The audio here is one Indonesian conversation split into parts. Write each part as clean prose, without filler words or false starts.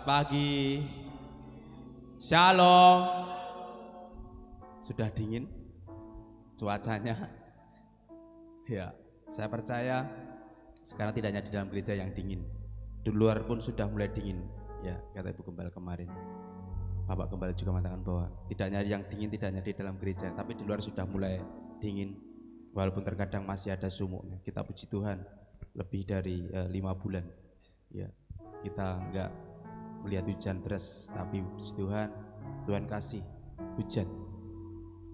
Selamat pagi. Shalom. Sudah dingin cuacanya? Ya, saya percaya sekarang tidak hanya di dalam gereja yang dingin, di luar pun sudah mulai dingin. Ya, kata Ibu Gembala kemarin. Bapak Gembala juga mengatakan bahwa tidak hanya yang dingin, tidak hanya di dalam gereja, tapi di luar sudah mulai dingin. Walaupun terkadang masih ada sumuknya. Kita puji Tuhan, lebih dari 5 bulan. Ya, kita enggak melihat hujan deras, tapi puji Tuhan, Tuhan kasih hujan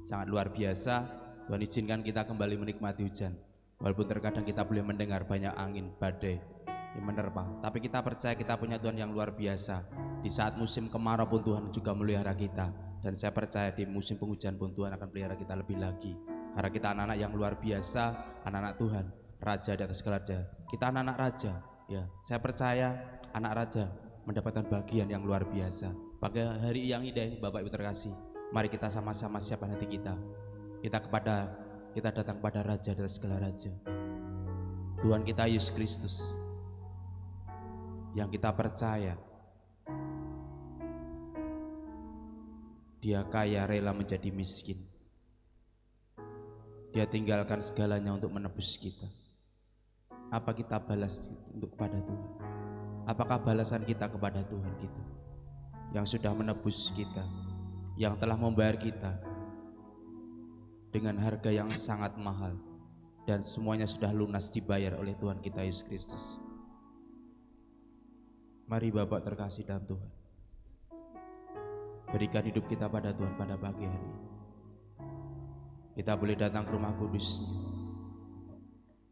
sangat luar biasa. Tuhan izinkan kita kembali menikmati hujan. Walaupun terkadang kita boleh mendengar banyak angin, badai yang menerpa, tapi kita percaya kita punya Tuhan yang luar biasa. Di saat musim kemarau pun Tuhan juga melihara kita. Dan saya percaya di musim penghujan pun Tuhan akan pelihara kita lebih lagi. Karena kita anak-anak yang luar biasa, anak-anak Tuhan, raja di atas segala raja. Kita anak-anak raja. Ya, saya percaya anak raja mendapatkan bagian yang luar biasa. Pada hari yang indah ini Bapak Ibu terkasih, mari kita sama-sama siapkan hati kita. Kita datang pada Raja dari segala raja, Tuhan kita Yesus Kristus, yang kita percaya Dia kaya rela menjadi miskin. Dia tinggalkan segalanya untuk menebus kita. Apa kita balas untuk kepada Tuhan? Apakah balasan kita kepada Tuhan kita yang sudah menebus kita, yang telah membayar kita dengan harga yang sangat mahal, dan semuanya sudah lunas dibayar oleh Tuhan kita Yesus Kristus? Mari Bapak terkasih dalam Tuhan, berikan hidup kita pada Tuhan pada pagi hari ini. Kita boleh datang ke rumah kudus-Nya.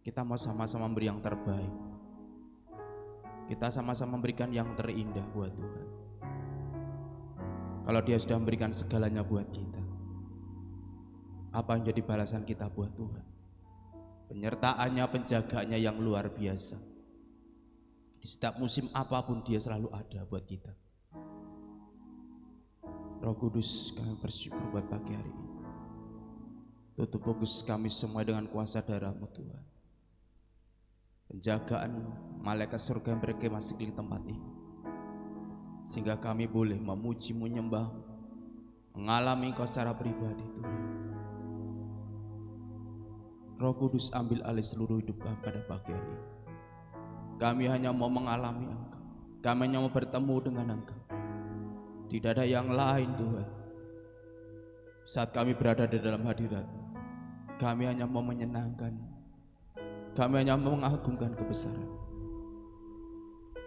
Kita mau sama-sama memberi yang terbaik. Kita sama-sama memberikan yang terindah buat Tuhan. Kalau Dia sudah memberikan segalanya buat kita, apa yang jadi balasan kita buat Tuhan? Penyertaannya, penjagaannya yang luar biasa. Di setiap musim apapun Dia selalu ada buat kita. Roh Kudus, kami bersyukur buat pagi hari ini. Tutup fokus kami semua dengan kuasa darah-Mu Tuhan. Penjagaan malaikat surga yang berkemah di tempat ini, sehingga kami boleh memuji, menyembah, mengalami Engkau secara pribadi Tuhan. Roh Kudus, ambil alih seluruh hidup kami pada pagi hari ini. Kami hanya mau mengalami Engkau, kami hanya mau bertemu dengan Engkau. Tidak ada yang lain Tuhan. Saat kami berada di dalam hadirat-Mu, kami hanya mau menyenangkan, kami hanya mau mengagungkan kebesaran.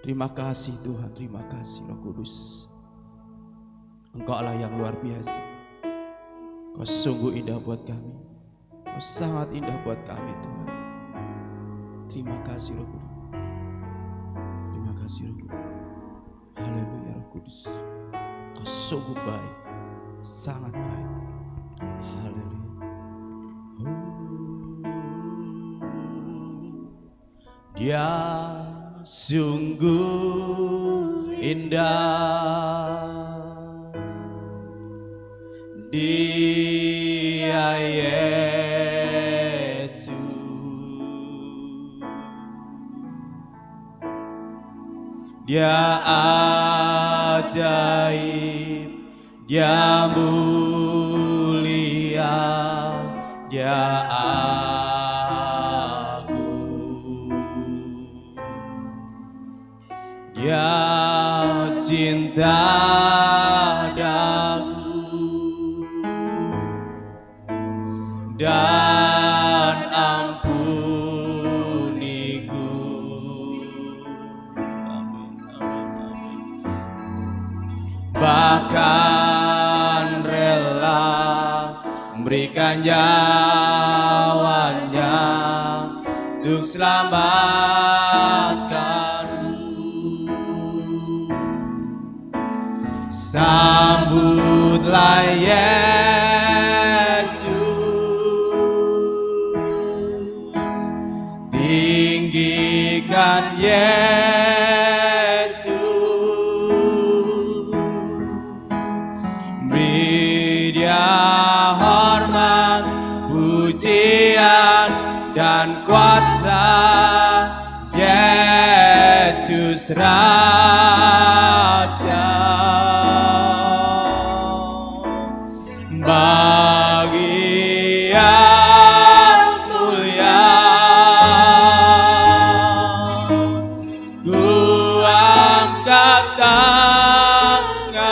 Terima kasih Tuhan, terima kasih Roh Kudus. Engkau Allah yang luar biasa. Kau sungguh indah buat kami. Kau sangat indah buat kami Tuhan. Terima kasih Roh Kudus. Terima kasih Roh Kudus. Haleluya Roh Kudus. Kau sungguh baik, sangat baik. Haleluya. Dia sungguh indah, Dia Yesus. Dia ajaib, Dia mulia, Dia Dia cinta daku dan ampuniku. Amin, amin, amin. Bahkan rela memberikan nyawanya untuk selamatkan. Sambutlah Yesus, tinggikan Yesus, beri Dia hormat, pujian dan kuasa. Yesus Raja. tanganku,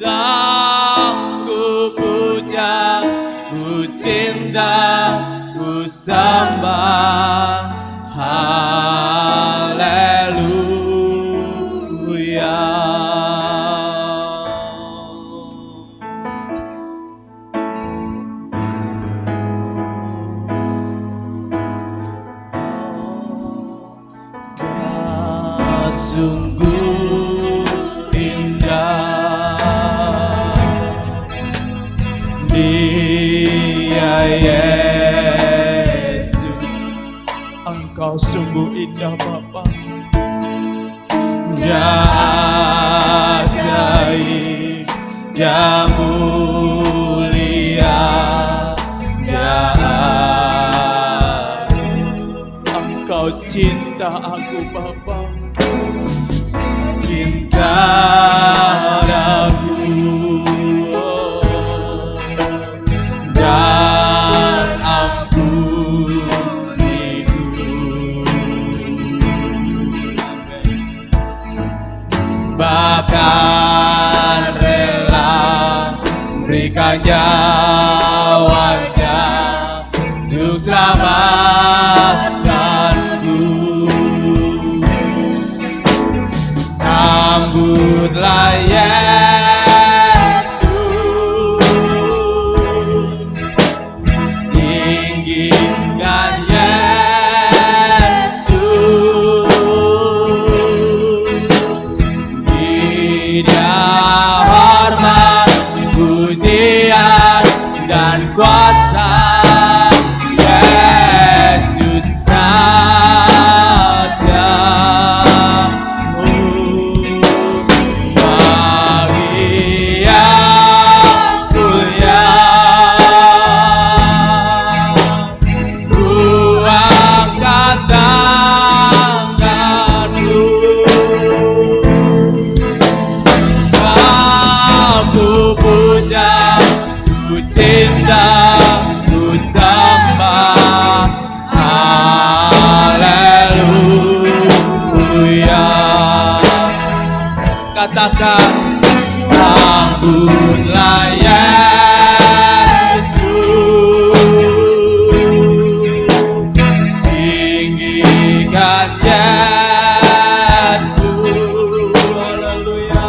dan ku puja, ku cinta, ku sembah, haleluya. Sungguh indah Dia Yesus, Engkau sungguh indah Bapa. Ya ajaib, ya mulia, ya Engkau cinta aku Bapa. Cinta aku dan ampuniku, bahkan rela berikan nyawanya untuk selamatkanku. Sambutlah Yesus, tinggikan Yesus, Dia hormat, pujian dan kuasa. Yesus Raja, cinta, ku sembah, haleluya. Katakan, sambutlah Yesus, tinggikan Yesus, haleluya.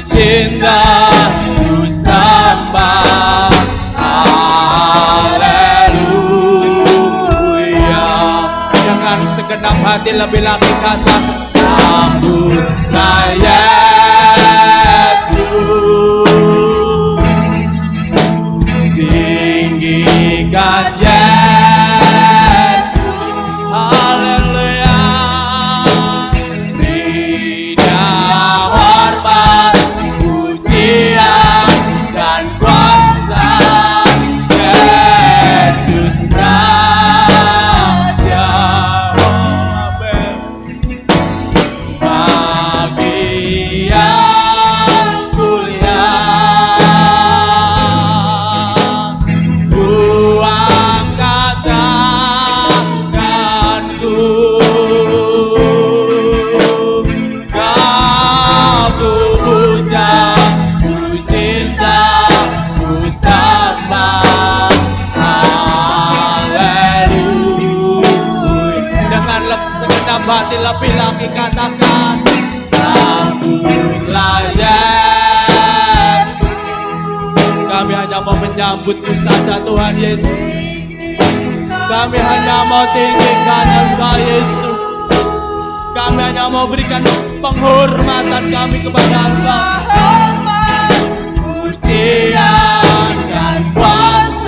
Cinta, ku sembah, haleluya. Dengan segenap hati lebih lagi kata, sambutlah Yesus, tinggikan Yesus, haleluya. Ridha, hormat, dan kuasa, Yesus Raja, bagi yang mulia, ku angkat tanganku, kau ku puja, sembah, haleluya. Dengan segenap hati lebih lagi katakan, sambutlah Yesus. Kami hanya mau menyambutmu saja Tuhan Yesus. Kami hanya mau tinggikan Engkau Yesus. Kami hanya mau berikan penghormatan kami kepada Engkau. Pujian dan kuasa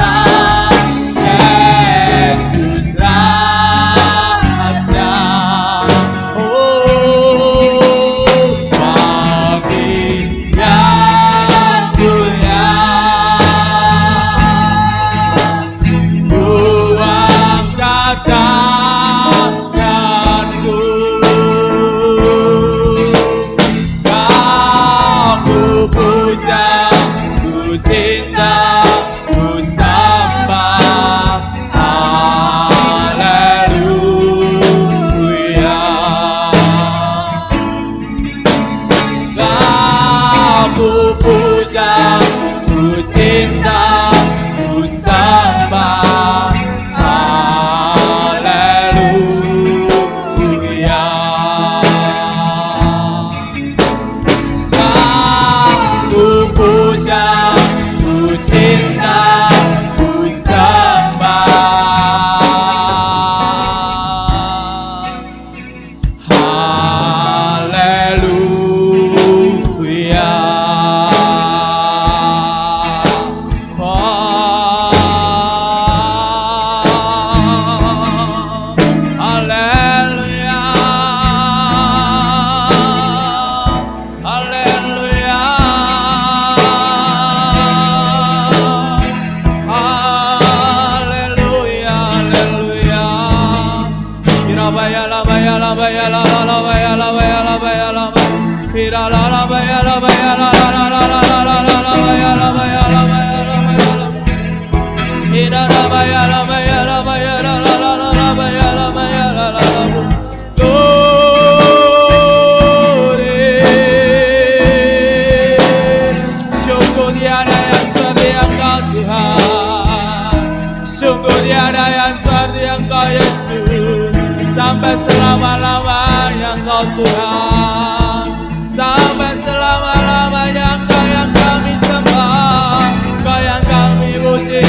Sungguh tiada yang seperti Engkau Tuhan, sungguh tiada yang seperti Engkau Yesus, sampai selama-lamanya Engkau Tuhan, sampai selama-lamanya Engkau yang kami sembah, Engkau yang kami puji.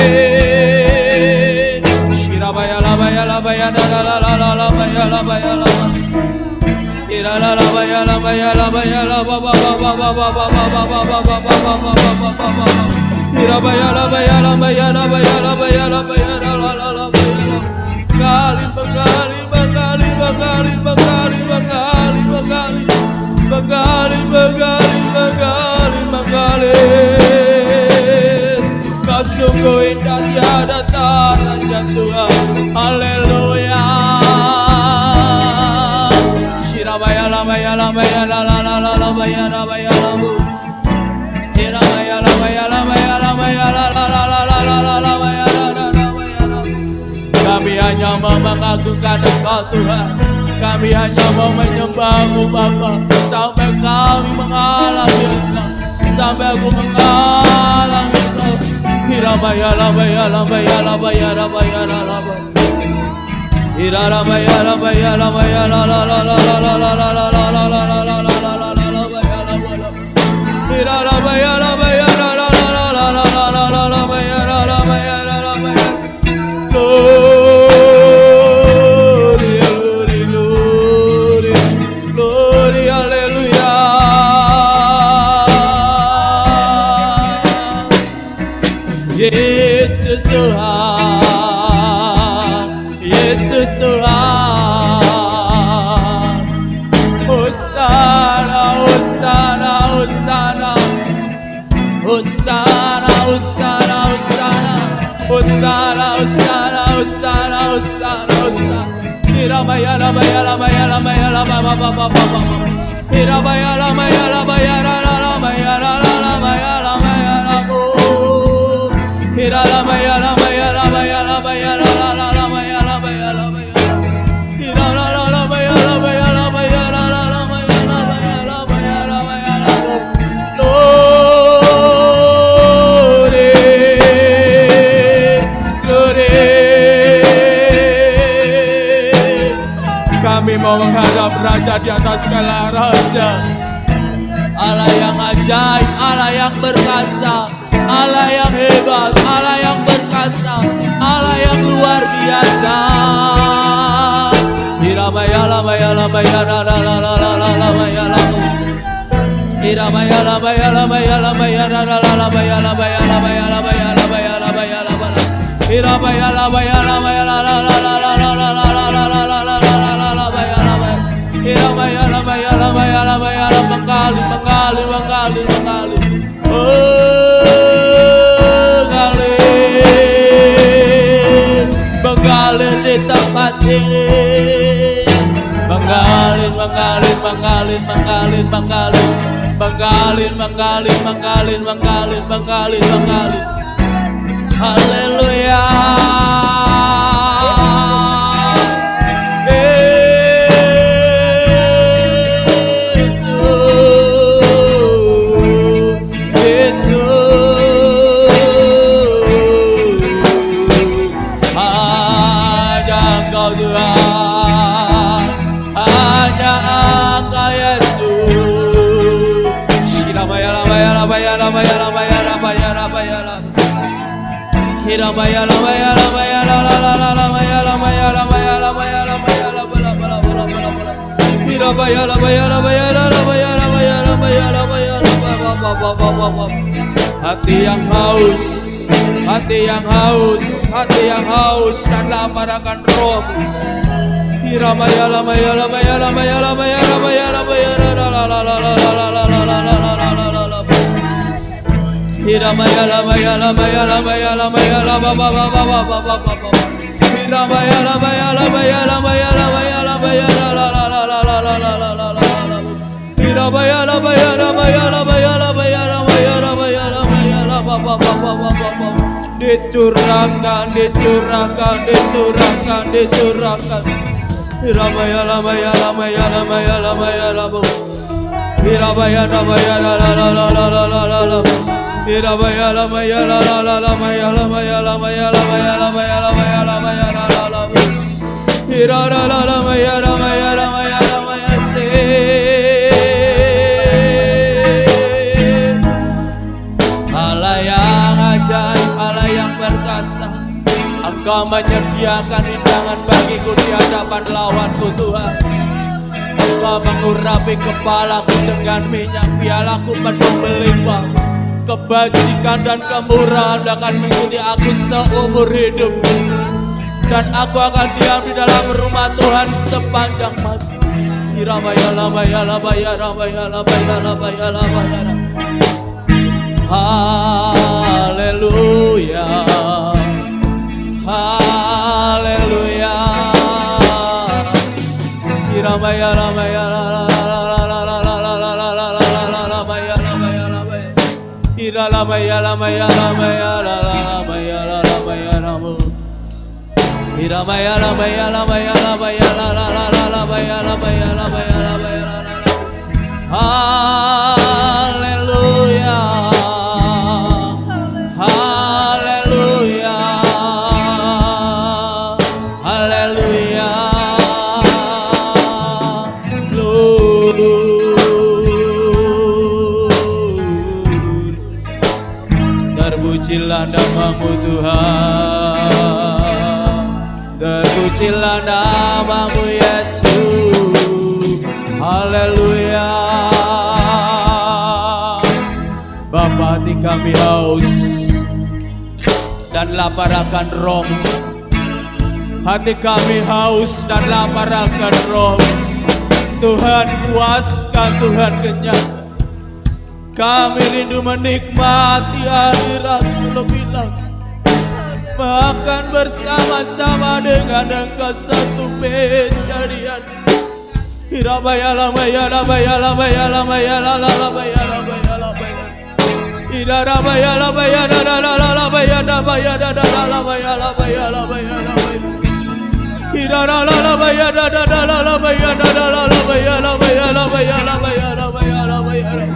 Shirabaya labaya labaya labaya labaya labaya. Sungguh indah tiada tandanya Tuhan. Haleluya. Shirabaya labaya labaya labaya labaya labu. Shirabaya labaya labaya labaya labaya labaya. Kami hanya mau mengagungkan Engkau Tuhan. Kami hanya mau menyembah-Mu Bapa, sampai kami mengalami Engkau, sampai aku mengalami Engkau. Hirabaya labaya labaya labaya labaya labaya. Hirabaya labaya labaya labaya Yesus Tuhan, Yesus Tuhan. Hosana, Hosana, Hosana, Hosana, Hosana, Hosana, Hosana, Hosana, Hosana, Hosana, Hosana. Hirabaya labaya labaya labaya labaya labaya. Hirabaya labaya labaya labaya labaya labaya labu. Hirabaya labaya labaya labaya labaya labaya labaya. Hirabaya labaya labaya labaya labaya labaya labaya labu. Glory, glory. Kami mau menghadap Raja di atas segala raja, Allah yang ajaib, Allah yang berkuasa, Allah yang hebat, Allah yang berkuasa, Allah yang luar biasa. Hirabaya labaya labaya labaya labu. Hirabaya labaya labaya labaya labaya labaya labaya labaya labaya labaya labaya. Hirabaya labaya labaya Hirabaya labaya labaya labaya mengalir mengalir mengalir mengalir. Mengalir di tempat ini, mengalir mengalir mengalir mengalir mengalir mengalir mengalir mengalir mengalir mengalir mengalir. Haleluya. Hirabaya labaya labaya la la la la labaya labaya labaya labaya labaya labaya labaya. Hirabaya labaya labaya labaya labaya labaya labaya labaya. Hati yang haus, hati yang haus, hati yang haus dan lapar akan Roh. Hirabaya labaya labaya labaya labaya labaya labaya la la la la la la la la la la. Hirabaya labaya labaya labaya labaya labaya labaya. Hirabaya labaya labaya labaya labaya labaya la la la la la la la la la la la. Hirabaya labaya labaya labaya labaya labaya labaya labaya la ba ba ba ba ba ba. Dicurahkan, dicurahkan, dicurahkan, dicurahkan. Hirabaya labaya labaya labaya labaya labaya. Hirabaya labaya la la la la la la la la. Hirabaya labaya la la la la labaya labaya labaya labaya labaya labaya labaya la la la. Hirara la la labaya labaya labaya labaya se. Allah yang ajaib, Allah yang perkasa, Engkau menyediakan hidangan bagiku di hadapan lawanku Tuhan. Engkau mengurapi kepalaku dengan minyak, pialaku penuh melimpah. Kebajikan dan kemurahan akan mengikuti aku seumur hidupku, dan aku akan diam di dalam rumah Tuhan sepanjang masa. Hirabaya labaya labaya labaya labaya labaya labaya. Haleluya, haleluya. Hirabaya labaya labaya Ira la maya la maya la maya la la maya la la maya ramu. Ira maya la maya la maya la maya la la la la la maya la maya la maya la maya la la. Haleluya, haleluya, haleluya. Terpujilah namamu Tuhan, terpujilah namamu Yesus. Haleluya. Bapa, hati kami haus dan lapar akan Roh. Hati kami haus dan lapar akan Roh. Tuhan puaskan, Tuhan kenyang. Kami rindu menikmati hadirat-Mu lebih lagi, makan bersama-sama dengan Engkau satu penjadian. Hirabaya labaya labaya labaya labaya labaya labaya labaya. Hirabaya labaya labaya labaya labaya labaya labaya labaya labaya. Hirabaya labaya labaya labaya labaya labaya labaya labaya labaya.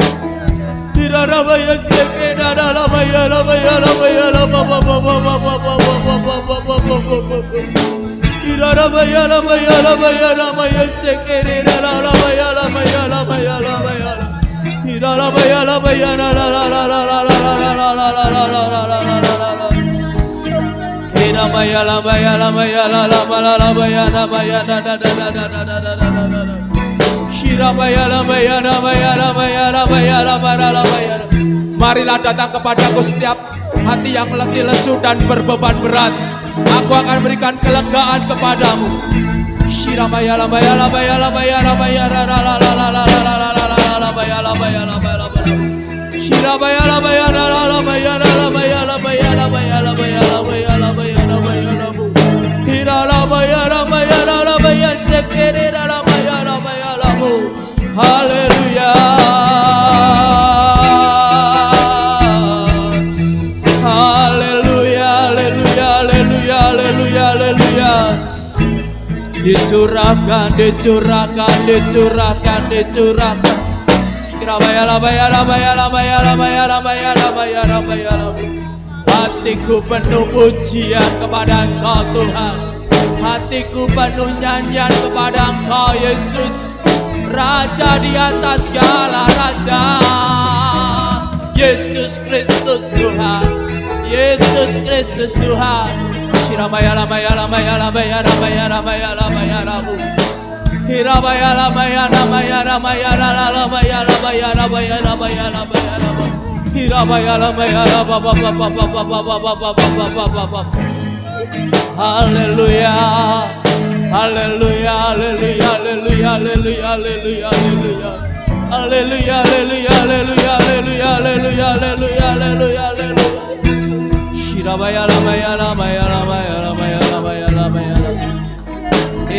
Hirabaya sekena labaya labaya labaya Hirabaya labaya labaya labaya sekena labaya labaya labaya labaya. Hirabaya labaya la la la la la la la la la la la la. Hirabaya labaya labaya la la la labaya labaya da da da da da da da da da. Marilah datang kepadaku setiap hati yang letih, lesu dan berbeban berat. Aku akan berikan kelegaan kepadamu. Shiramaya labaya labaya labaya labaya la la la la la la la la la labaya labaya labaya labaya. Shirabaya labaya la la labaya labaya labaya labaya labaya labaya labaya labaya labu. Hira labaya labaya labaya sekere labaya labaya labu. Haleluya, haleluya, haleluya, haleluya, haleluya, haleluya. Dicurahkan, dicurahkan, dicurahkan, dicurahkan. Sikirabaya labaya labaya labaya labaya labaya labaya labaya labaya. Hatiku penuh pujian kepada Engkau Tuhan. Hatiku penuh nyanyian kepada Engkau Yesus, Raja di atas segala raja. Yesus Kristus Tuhan, Yesus Kristus Tuhan. Shiramaya lamaya lamaya lamaya lamaya lamaya lamaya rabu. Hirabaya lamaya lamaya lamaya lamaya lamaya lamaya lamaya lamaya rabu. Hirabaya lamaya lamaya lamaya. Haleluya, haleluya, haleluya, haleluya, haleluya, haleluya, haleluya. Haleluya, haleluya, haleluya, haleluya, haleluya, haleluya, haleluya, haleluya. Shirabaya lamaya lamaya lamaya lamaya lamaya lamaya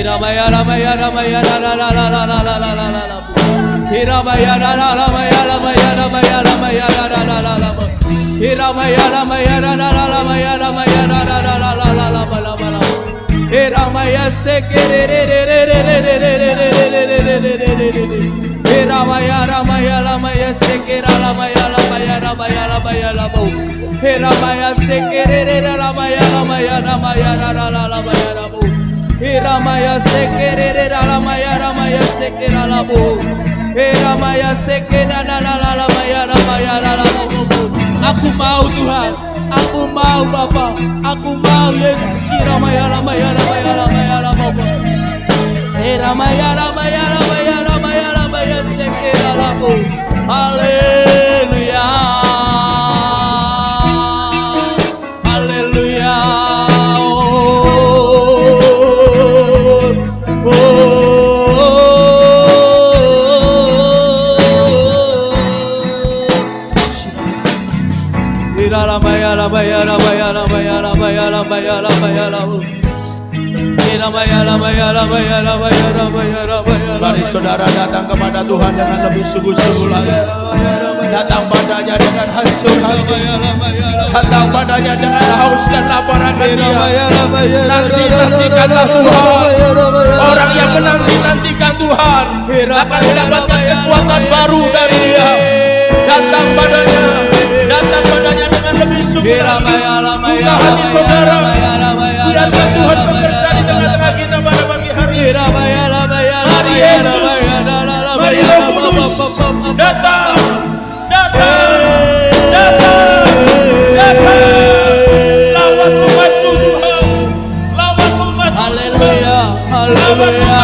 Hiramaya lamaya lamaya la la la la la la la la la la la. Hiramaya la la lamaya lamaya lamaya lamaya la la la la la. Hiramaya lamaya la la la lamaya lamaya la la la la la la la la la. Hiramaya sekere re re re re re re re re re re re re. Hiramaya lamaya lamaya sekera lamaya lamaya lamaya lamaya lamaya. Hiramaya sekere re re lamaya lamaya lamaya la la la lamaya lamaya. Hiramaya sekere ramaya ramaya sekera labu. Hiramaya sekena la la la maya ramaya la la labu. Aku mau Tuhan, aku mau Bapa, aku mau Yesus. Hiramaya ramaya ramaya ramaya labu. Hiramaya ramaya ramaya ramaya ramaya sekera labu. Haleluya. Haleluya. Mari saudara datang kepada Tuhan dengan lebih sungguh-sungguh lagi. Datang padanya dengan hancur hati. Datang padanya dengan haus dan lapar akan Dia. Nantikanlah Tuhan. Orang yang menanti-nantikan Tuhan akan mendapatkan kekuatan baru dari Dia. Datang padanya dengan lebih sungguh lagi. Buka hati saudara. Biarkan Tuhan bekerja di tengah-tengah kita pada pagi hari ini. Mari Yesus, mari Roh Kudus, datang. Lawat umat-Mu Tuhan, lawat umat-Mu. Haleluya, haleluya.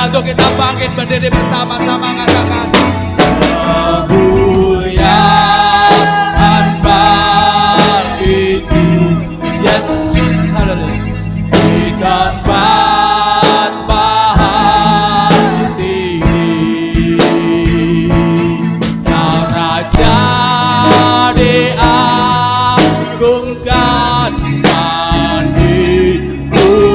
Untuk kita bangkit berdiri bersama-sama katakan kemuliaan bagitu. Yes, haleluya. Di tempat paling tinggi Kau Raja diagungkan dan dipuji.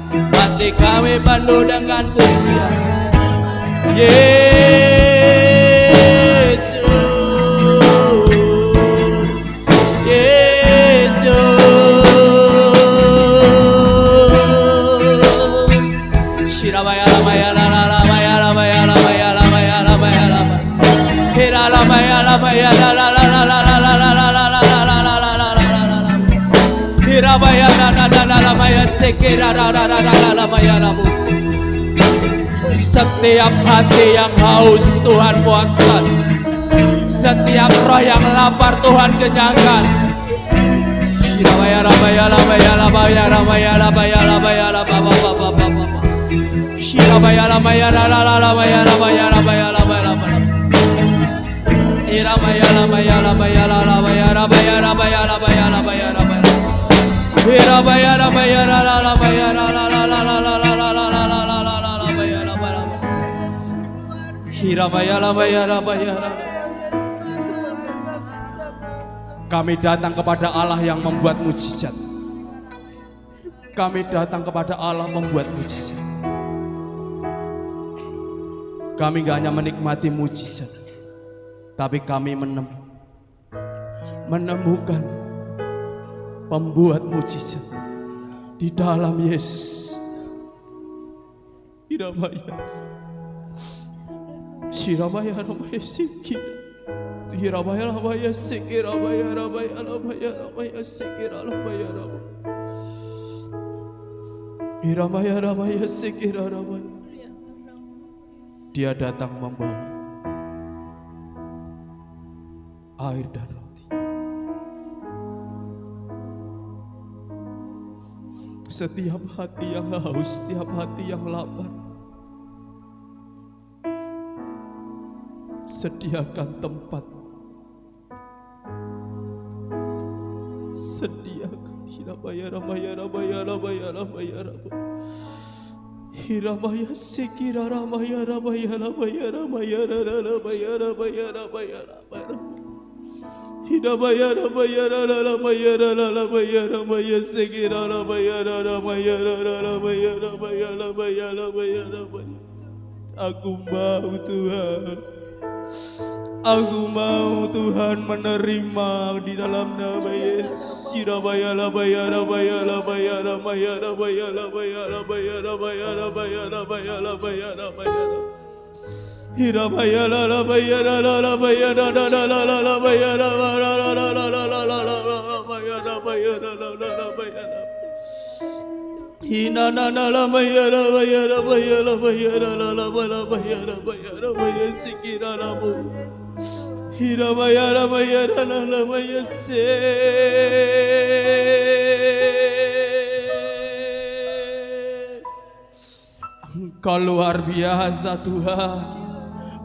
Hati kami penuh dengan pujian. Setiap hati yang haus Tuhan puaskan, setiap roh yang lapar Tuhan kenyangkan. Kami datang kepada Allah yang membuat mujizat. Kami datang kepada Allah membuat mujizat. Kami gak hanya menikmati mujizat, tapi kami menemukan pembuat mujizat di dalam Yesus. Dia datang membawa air dan roti. Setiap hati yang haus, setiap hati yang lapar, sediakan tempat, sediakan. Hiramaya sekira ramaya ramaya ramaya ramaya ramaya ramaya ramaya ramaya. Hidabaya ramaya ramaya ramaya ramaya sekira ramaya ramaya ramaya ramaya ramaya ramaya ramaya. Aku mau Tuhan, aku mau Tuhan menerima di dalam nama Yesus. Hirabaya labaya labaya labaya labaya labaya labaya labaya labaya labaya labaya labaya labaya. Hirabaya labaya labaya labaya labaya labaya. Hina na na la maya la maya la maya la maya la la la la maya la maya la maya sikira la mu. Hira maya la maya la la la maya se. Engkau luar biasa Tuhan.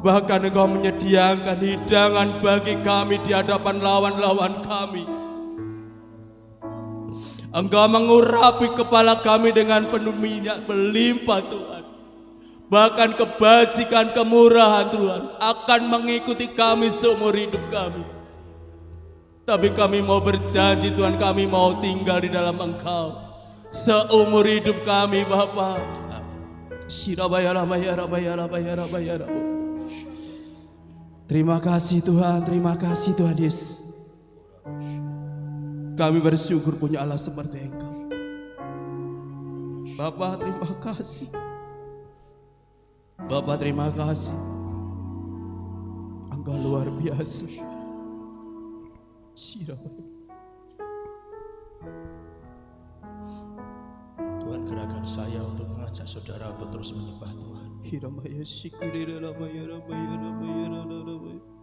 Bahkan Engkau menyediakan hidangan bagi kami di hadapan lawan-lawan kami. Engkau mengurapi kepala kami dengan penuh minyak melimpah Tuhan. Bahkan kebajikan kemurahan Tuhan akan mengikuti kami seumur hidup kami. Tapi kami mau berjanji Tuhan, kami mau tinggal di dalam Engkau seumur hidup kami Bapa. Terima kasih Tuhan, terima kasih Tuhan Yesus. Kami bersyukur punya Allah seperti Engkau. Bapa terima kasih. Bapa terima kasih. Engkau luar biasa. Tuhan gerakan saya untuk mengajak saudara untuk terus menyembah Tuhan.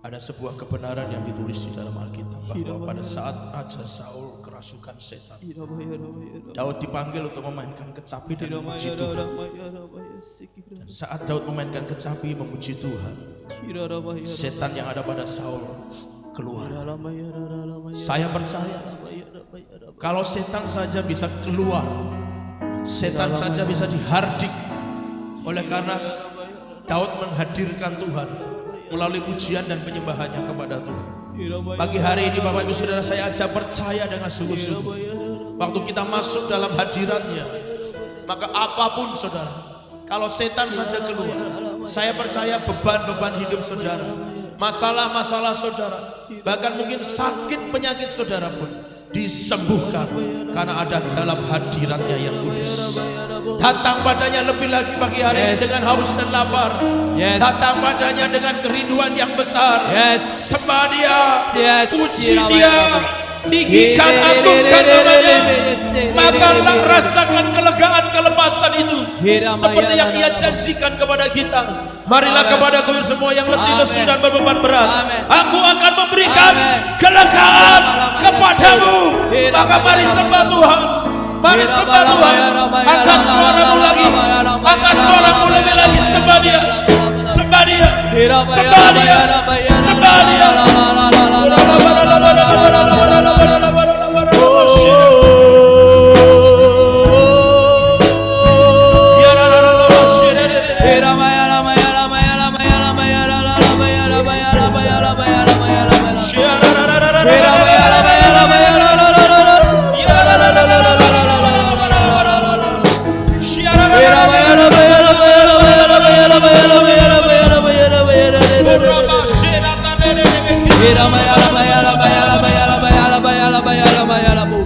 Ada sebuah kebenaran yang ditulis di dalam Alkitab bahwa pada saat Raja Saul kerasukan setan, Daud dipanggil untuk memainkan kecapi dan memuji Tuhan. Dan saat Daud memainkan kecapi memuji Tuhan, setan yang ada pada Saul keluar. Saya percaya kalau setan saja bisa keluar, setan saja bisa dihardik oleh karena Daud menghadirkan Tuhan melalui pujian dan penyembahannya kepada Tuhan. Pagi hari ini Bapak Ibu Saudara, saya ajak percaya dengan sungguh-sungguh. Waktu kita masuk dalam hadiratnya, maka apapun saudara, kalau setan saja keluar, saya percaya beban-beban hidup saudara, masalah-masalah saudara, bahkan mungkin sakit penyakit saudara pun disembuhkan karena ada dalam hadiratnya yang kudus. Datang padanya lebih lagi pagi hari ini dengan haus dan lapar. Datang padanya dengan kerinduan yang besar. Sembah Dia, puji Dia, tinggikan, agungkan namanya. Maka rasakan kelegaan, kelepasan itu seperti yang Ia janjikan kepada kita. Marilah kepadaku semua yang letih, lesu dan berbeban berat, aku akan memberikan kelegaan kepadamu. Maka mari sembah Tuhan, mari sembah Tuhan. Angkat suaramu lagi, angkat suaramu lebih lagi. Sembah Dia, sembah Dia, sembah Dia, sembah Dia.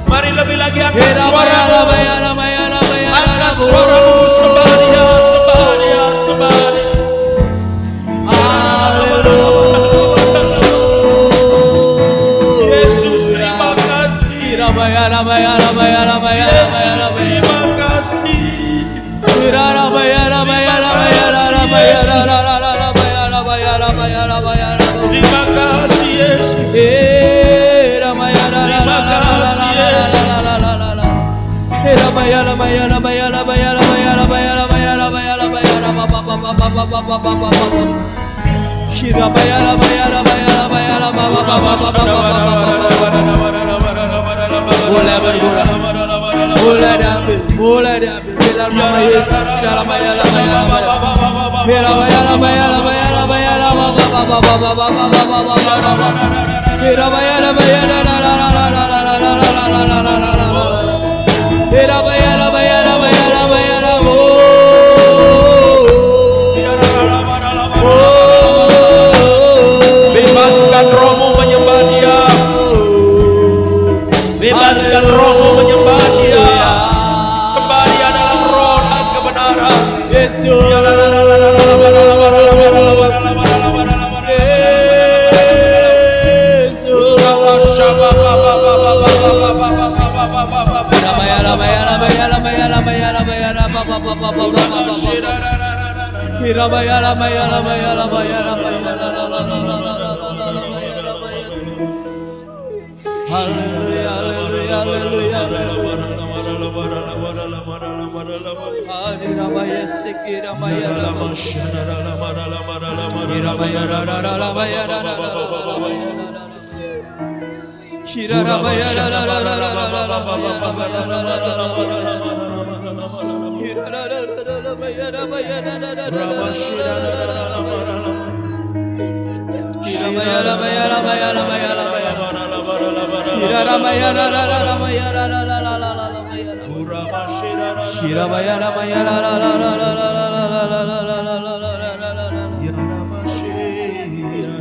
Mari lebih lagi angkat suaramu, angkat suaramu, sembah Dia, sembah Dia, sembah Dia. Yesus terima kasih, Yesus terima kasih. Terima kasih Yesus. nama Yesus, dalam bebaskan rohmu menyembah Dia. Bebaskan rohmu menyembah Dia. Sembah Dia dalam roh dan kebenaran. Yesus.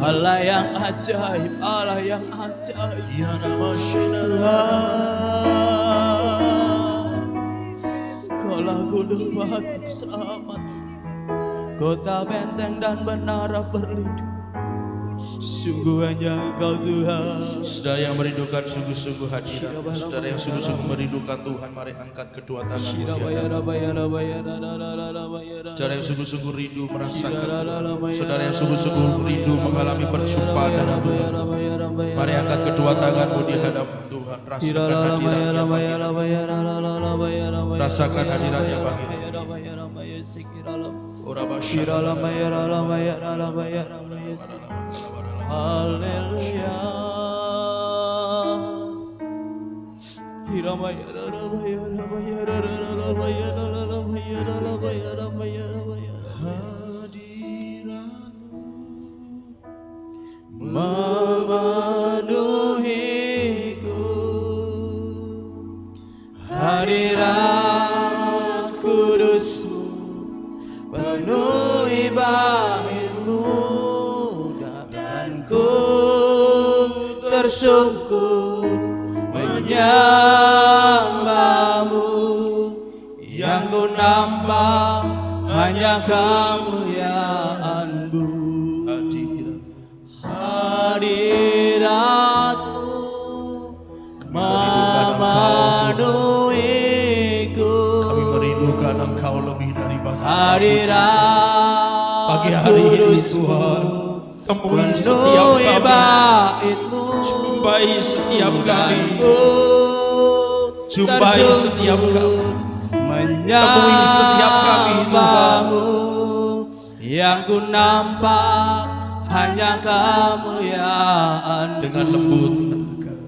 Allah yang ajaib, Allah yang ajaib. Kaulah gunung batu selamat, kota benteng dan menara berlindung. Sungguh hanya Engkau Tuhan. Saudara yang merindukan sungguh-sungguh hadirat, saudara yang sungguh-sungguh merindukan Tuhan, mari angkat kedua tangan. Saudara yang sungguh-sungguh rindu merasakan Tuhan, saudara yang sungguh-sungguh rindu mengalami perjumpaan dengan Tuhan, mari angkat kedua tanganmu di hadapan Tuhan. Rasakan hadiratnya bagi Tuhan. Rasakan hadiratnya bagi Tuhan. Haleluya. Memenuhiku, hadirat kudus-Mu penuhi bait-Mu, dan ku tersungkur menyembah-Mu. Yang ku nampak hanya kemuliaan-Mu, hadirat-Mu memenuhiku. Kami merindukan Engkau lebih daripada hadirat pagi hari ini Tuhan. Temui setiap kami, jumpai setiap kami, jumpai setiap kami, temui setiap kami Tuhan. Yang ku nampak hanya kemuliaan. Dengan lembut katakan,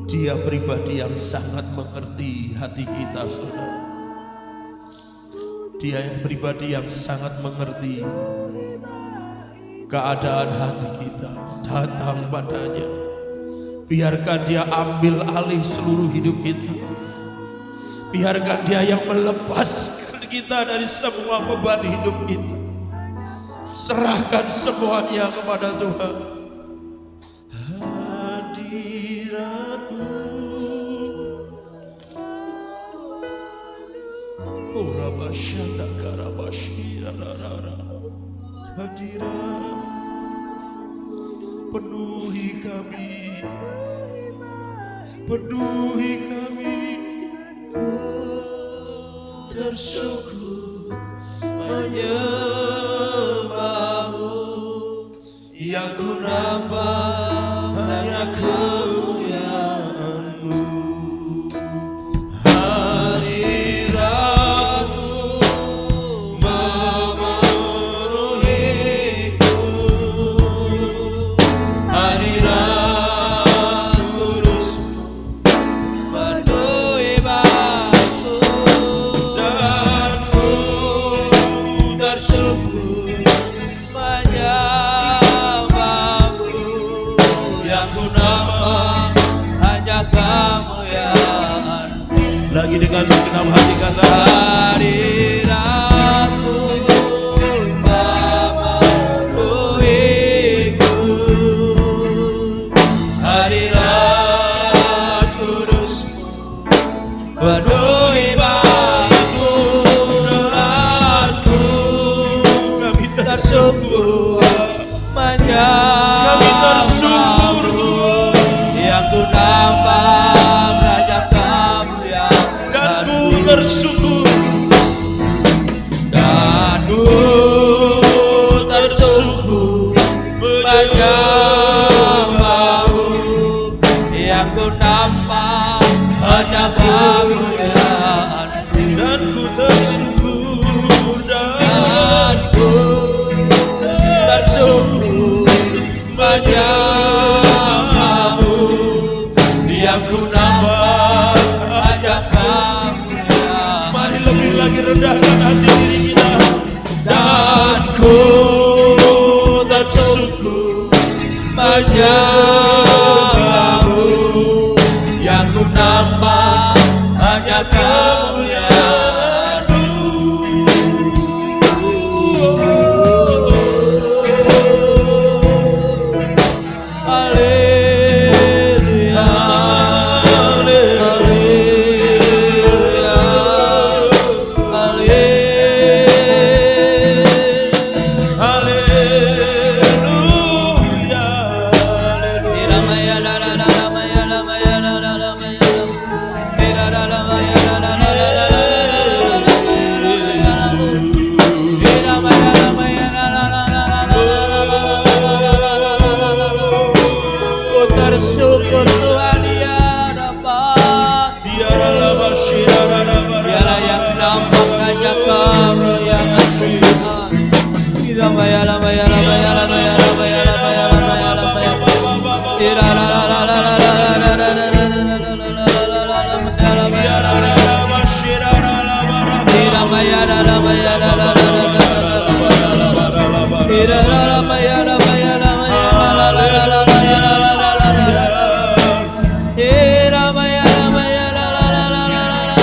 Dia pribadi yang sangat mengerti hati kita, saudara. Dia yang pribadi yang sangat mengerti keadaan hati kita. Datang padanya, biarkan Dia ambil alih seluruh hidup kita. Biarkan Dia yang melepaskan kita dari semua beban hidup kita. Serahkan semuanya kepada Tuhan. Hadirat penuhi kami, penuhi kami. Tersyukur menyembah-Mu, yang ku nampak hanya kemuliaan-Mu. Hadirat-Mu memenuhiku, hadirat tersungguh menyembahmu, yang ku nampak hanya kamu ya. Lagi dengan segenap hati kata hadiratmu memenuhiku, hadirat kudusmu penuhi bagiku, denganku kami tersungguh menyembahmu, yang ku nampak hanya kamu ya. Dan ku bersyukur, dan ku tersungguh menyembahmu, yang ku nampak hanya kamu ya. Dan ku tersungguh, dan ku tersungguh menyembahmu, yang ku nampak hanya kamu ya. Mari lebih lagi rendahkan hati diri kita. Dan ku tersungguh menyembahmu, yang ku nampak hanya kemuliaan-Mu. Haleluya, haleluya, haleluya. Iramaya la la la la maya la maya la la la maya. Ira la la maya la la la la la la la la la la. Iramaya la maya la la la la la la la la la. Ku tersyukur Tuhan ya dapat. Dialah yang nampak hanya kamu yang asli. Iramaya la maya la maya la maya la maya la maya la maya la maya. Ira la la la la la la la la la la la la la la la maya la maya la ira maya la la maya la la la la la la. Ira la la maya la maya la maya la la la la la la la la la la. Ira maya la maya la la la la la la la.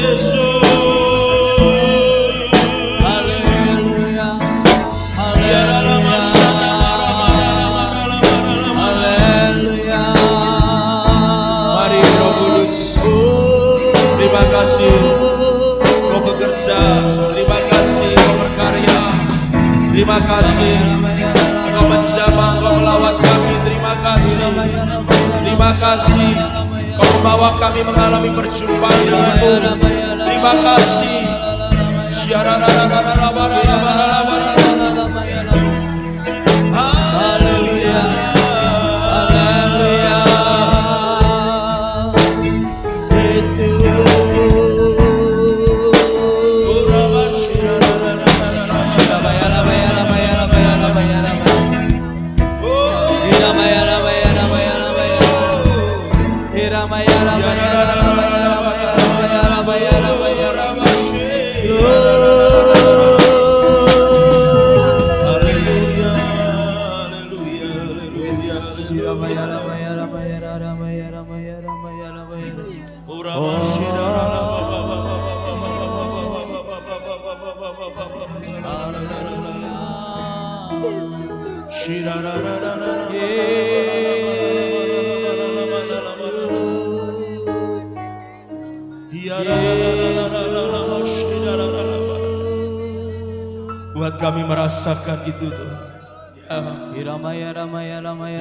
Yesus. Haleluya. Haleluya. Mari Roh Kudus, terima kasih Kau bekerja, terima kasih Kau berkarya, terima kasih Kau menjamah, Kau melawat kami, terima kasih, terima kasih Kau membawa kami mengalami perjumpaan denganmu, terima kasih. Haleluya, haleluya, Yesus. Buat kami merasakan itu Tuhan.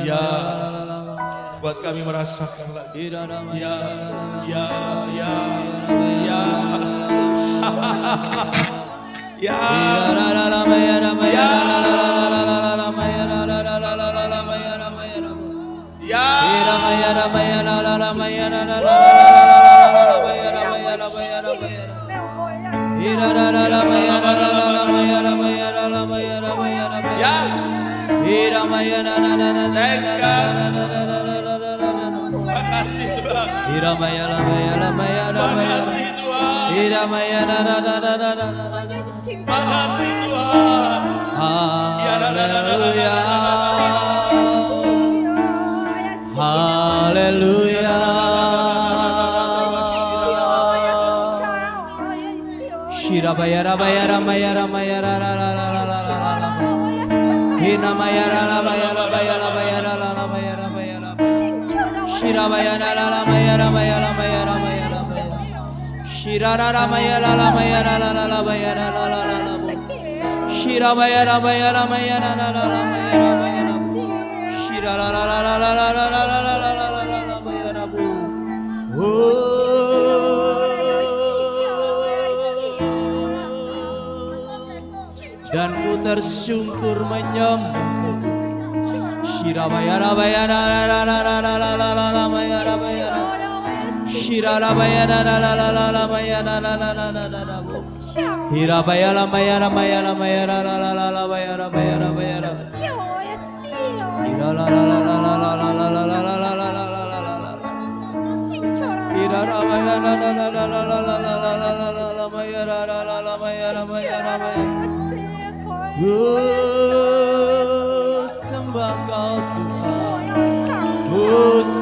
Ya, buat kami merasakan lagi. Ya, ya, ya, ya. Ya, thanks God. Makasih Tuhan. Makasih Tuhan. Makasih Tuhan. Haleluya. Haleluya. Shirabaya baya ramaya ramaya la la la la la la la. Hina maya la la baya la baya la baya la la la baya la baya la. Shirabaya la la la maya la baya la baya la baya la baya. Shirara la maya la la maya la la la la baya la la la la. Shirabaya la baya la maya la la la la maya la baya la. Shirara la la la la la la la la la la la la la baya la bu. Dan ku tersungkur menyembah. Shirabaya rabaya la la la la la la la la la baya rabaya la. Shirabaya la la la la la la baya la la la la la la la. Hirabaya la maya la maya la maya la la la la la baya rabaya rabaya la. Hira la la la la la la la la la la la la la la la la. Hira rabaya la la la la la la la la la la la la baya la la la la baya la baya la baya. Sembah Kau Tuhan,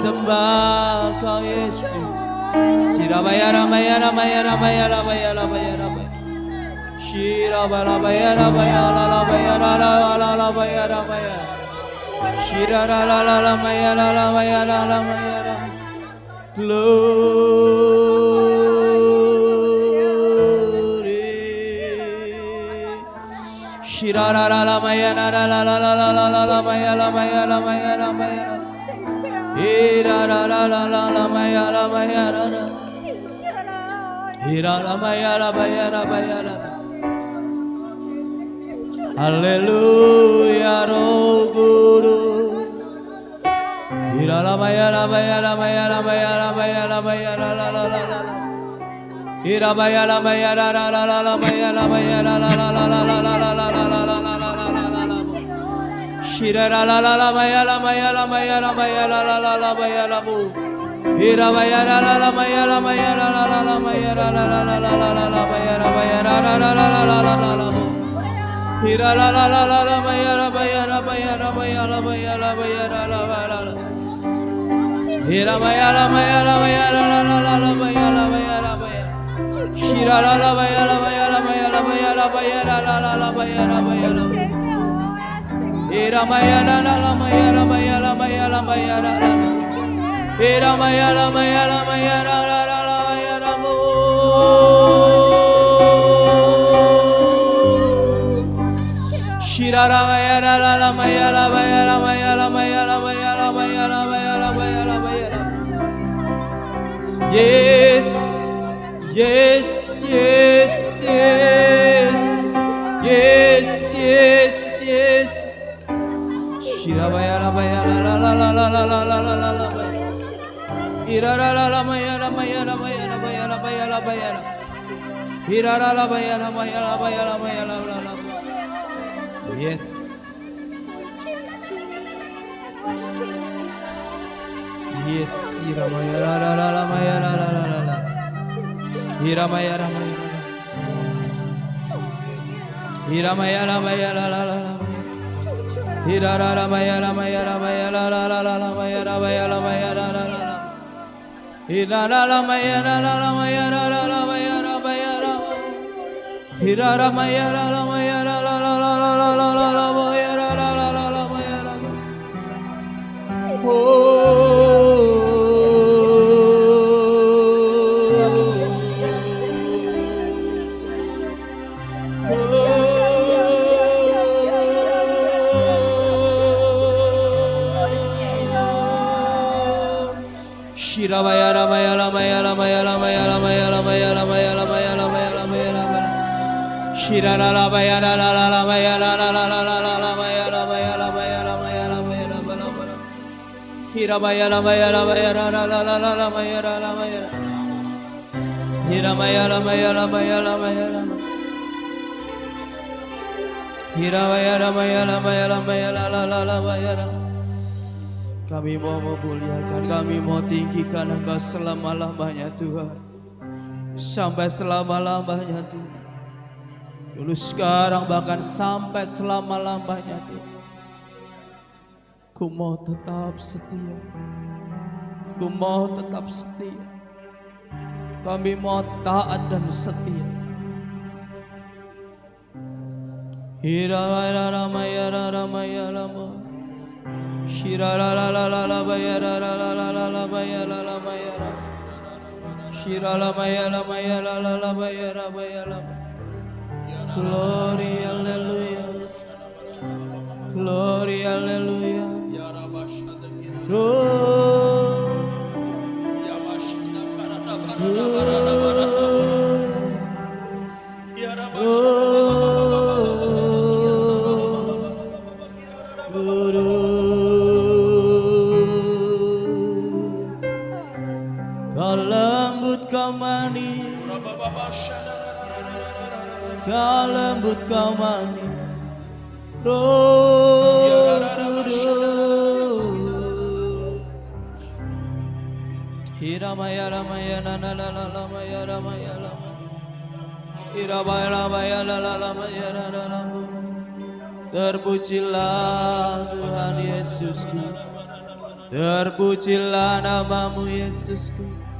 sembah Kau Yesus. Shirabaya ramaya ramaya ramaya ramaya ramaya ramaya. Shirabaya ramaya ramaya ramaya ramaya ramaya ramaya. Shirara la la la maya la la maya la la maya la. Shirara la la maya la la la la la la la la la maya la maya la maya la maya la. Ira la la la la la maya la maya la la. Ira la maya la maya la maya la. Haleluya Roh Kudus. Ira la maya la maya la maya la maya la maya la maya la la la la la. Ira maya la maya la la la la la maya la maya la la la la la la la la la la la la la la la. Shira la la la la maya la maya la maya la maya la la la la maya la bu. Ira maya la la la maya la maya la la la la maya la la la la la la la la maya la maya la la la la la la la la la bu. Ira la la la la la maya la maya la maya la maya la maya la maya la la la la. Ira maya la maya la maya la la la la la maya la maya la maya. Shira la la maya la maya la maya la maya la maya la la la la maya la maya la. Ira maya la la la maya la maya la maya la maya la la. Ira maya la maya la maya la la la la maya la mu. Shira la maya la la la maya la maya la maya la maya la maya la maya la maya la maya la maya la. Yes, yes, yes, yes, yes, yes, yes. Shira maya la maya la la la la la la la la la la. Ira la la la maya la maya la maya la maya la maya la maya la. Ira la la maya la maya la maya la maya la la la. Yes. Yes, ira maya la la la la maya la la la la la. Ira maya la maya la la. Ira maya la maya la la la la. Ira la la maya la maya la maya la la la la la maya la maya la maya la la la la. Ira la la maya la la la maya la la la maya la maya la. Ira la maya la la maya la la la la la la la la maya la la la la la maya la. Shira maya la maya la maya la maya la maya la maya la maya la maya la maya la maya la maya la maya. Shira la la maya la la la la maya la la la la la la la maya la maya la maya la maya la maya la maya la. Shira maya la maya la maya la la la la la la maya la la maya. Shira maya la maya la maya la maya la. Shira maya la maya la maya la maya la la la la maya la. Kami mau memuliakan, kami mau tinggikan Engkau selama-lamanya Tuhan. Sampai selama-lamanya Tuhan. dulu, sekarang, bahkan sampai selama-lamanya Tuhan. Ku mau tetap setia. Ku mau tetap setia. Kami mau taat dan setia. Glory, hallelujah. Glory, hallelujah. Kau lembut, kau manis, kau lembut, kau manis, Roh Kudus. Hiramaya ramaya nana lala lamaya ramaya lama, Hiramaya ramaya lala lamaya nana lama. Terpujilah Tuhan Yesusku, terpujilah namamu Yesusku.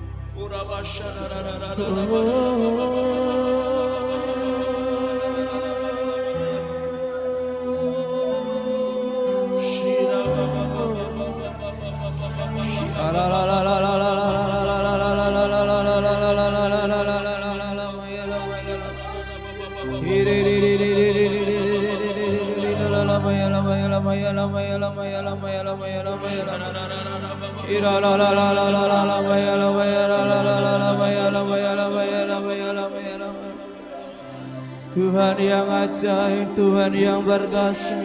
Tuhan yang ajaib, Tuhan yang berkuasa,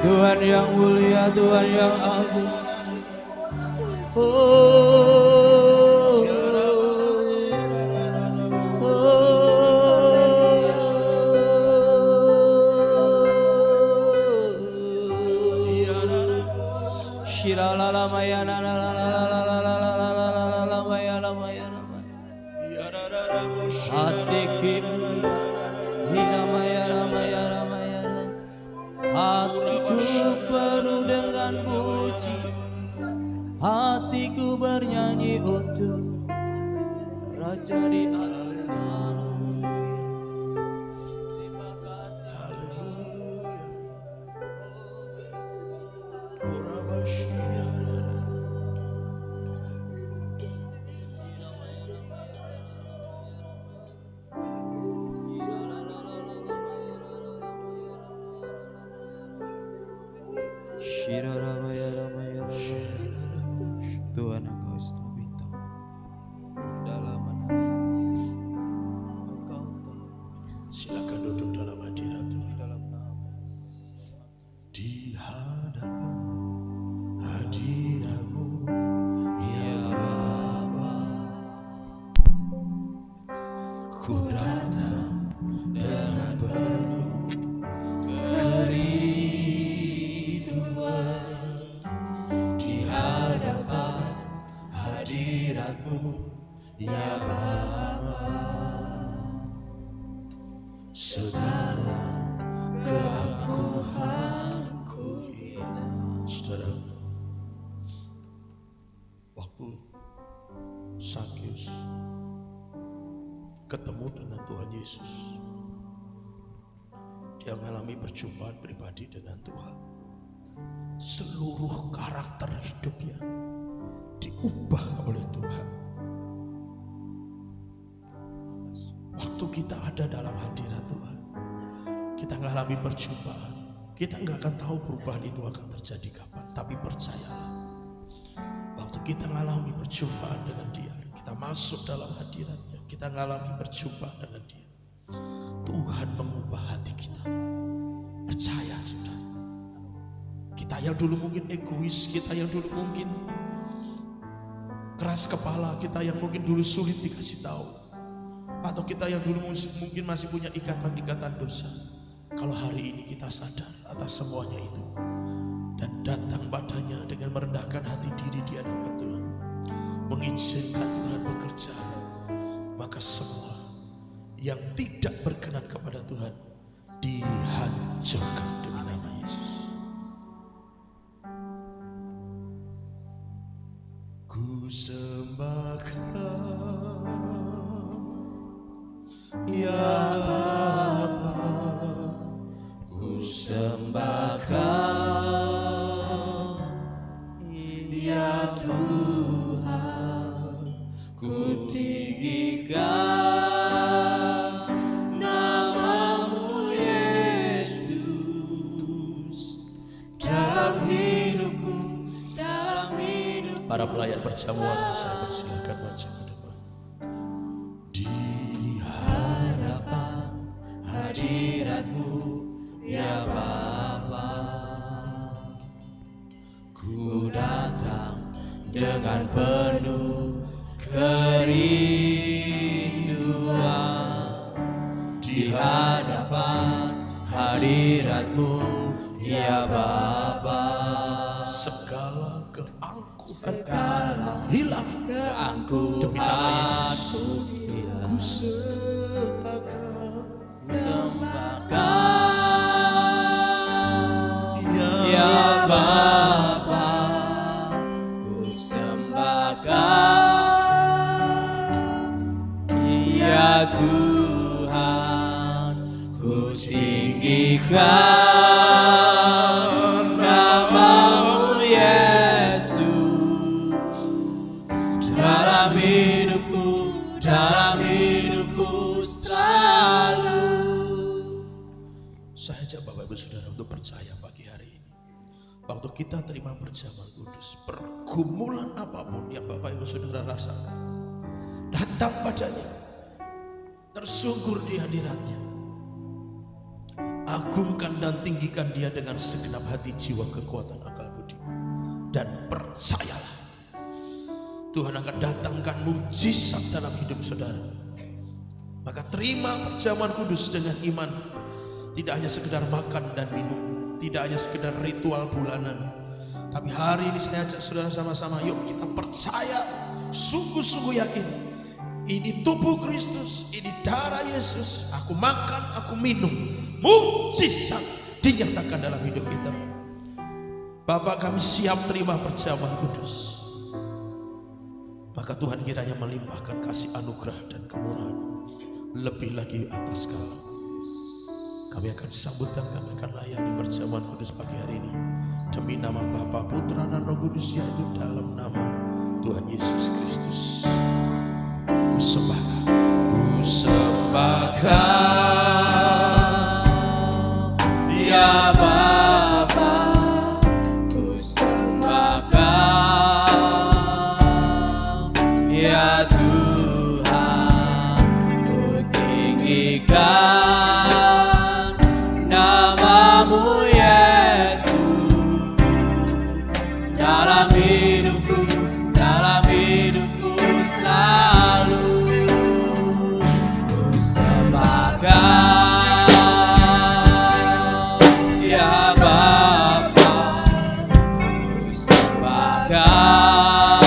Tuhan yang mulia, Tuhan yang agung. Hatiku penuh dengan puji, hatiku bernyanyi untuk Raja di atas alam. Terima kasih. Tuhan, Engkau lebih tahu kedalaman Engkau tahu. Silakan duduk dalam hadirat Tuhan. Dalam nama Di hadapan hadirat-Mu ya Bapa, ku datang dengan penuh kerinduan. Di hadapan hadirat-Mu ya Bapa, segala keangkuhanku hilang. Saudara, waktu Sakyus ketemu dengan Tuhan Yesus, dia mengalami perjumpaan pribadi dengan Tuhan. Seluruh karakter hidupnya diubah oleh Tuhan. Waktu kita ada dalam hadirat Tuhan, kita mengalami perjumpaan, kita nggak akan tahu perubahan itu akan terjadi kapan. Tapi percayalah, waktu kita mengalami perjumpaan dengan Dia, kita masuk dalam hadiratnya, kita mengalami perjumpaan dengan Dia, Tuhan mengubah hati kita. Percaya sudah. Kita yang dulu mungkin egois, kita yang dulu mungkin keras kepala, kita yang mungkin dulu sulit dikasih tahu, atau kita yang dulu mungkin masih punya ikatan-ikatan dosa. Kalau hari ini kita sadar atas semuanya itu dan datang padanya dengan merendahkan hati diri di hadapan Tuhan, mengizinkan Tuhan bekerja, maka semua yang tidak berkenan kepada Tuhan dihancurkan demi nama Yesus. Ku sembah Kau, ya Bapa, ku sembah Kau, ya Tuhan, ku tinggikan nama-Mu Yesus dalam hidupku, dalam hidup. Para pelayan perjamuan, saya persilakan maju ke depan. Di hadapan hadirat-Mu, ya Bapa, ku datang dengan penuh kerinduan. Di hadapan hadirat-Mu, ya Bapa, segala keangkuhan hilang demi nama Yesus. Ku sembah Kau, ya Bapa, ku sembah Kau, ya Tuhan, ku tinggikan nama-Mu Yesus dalam hidupku, dalam hidupku selalu. Saya ajak Bapak Ibu Saudara untuk percaya pagi hari ini, waktu kita terima perjamuan kudus, pergumulan apapun yang Bapak Ibu Saudara rasakan, datang padanya, tersungkur di hadiratnya, agungkan dan tinggikan dia dengan segenap hati, jiwa, kekuatan, akal budi, dan percayalah Tuhan akan datangkan mujizat dalam hidup saudara. Maka terima perjamuan kudus dengan iman, tidak hanya sekedar makan dan minum, tidak hanya sekedar ritual bulanan, tapi hari ini saya ajak saudara sama-sama, yuk kita percaya, sungguh-sungguh yakin, ini tubuh Kristus, ini darah Yesus. Aku makan, aku minum, mujizat dinyatakan dalam hidup kita. Bapak, kami siap terima perjamuan kudus. Maka Tuhan kiranya melimpahkan kasih anugerah dan kemurahan lebih lagi atas kami. Kami akan sambutkan, kami akan layani perjamuan kudus pagi hari ini demi nama Bapa, Putra dan Roh Kudus, yaitu dalam nama Tuhan Yesus Kristus. Ku sembah Kau, ya Bapa, ku sembah Kau, ya Tuhan, ku tinggikan nama-Mu Yesus dalam hidupku, dalam hidupku selalu. Ku sembah Kau, ya Bapa, ku sembah Kau,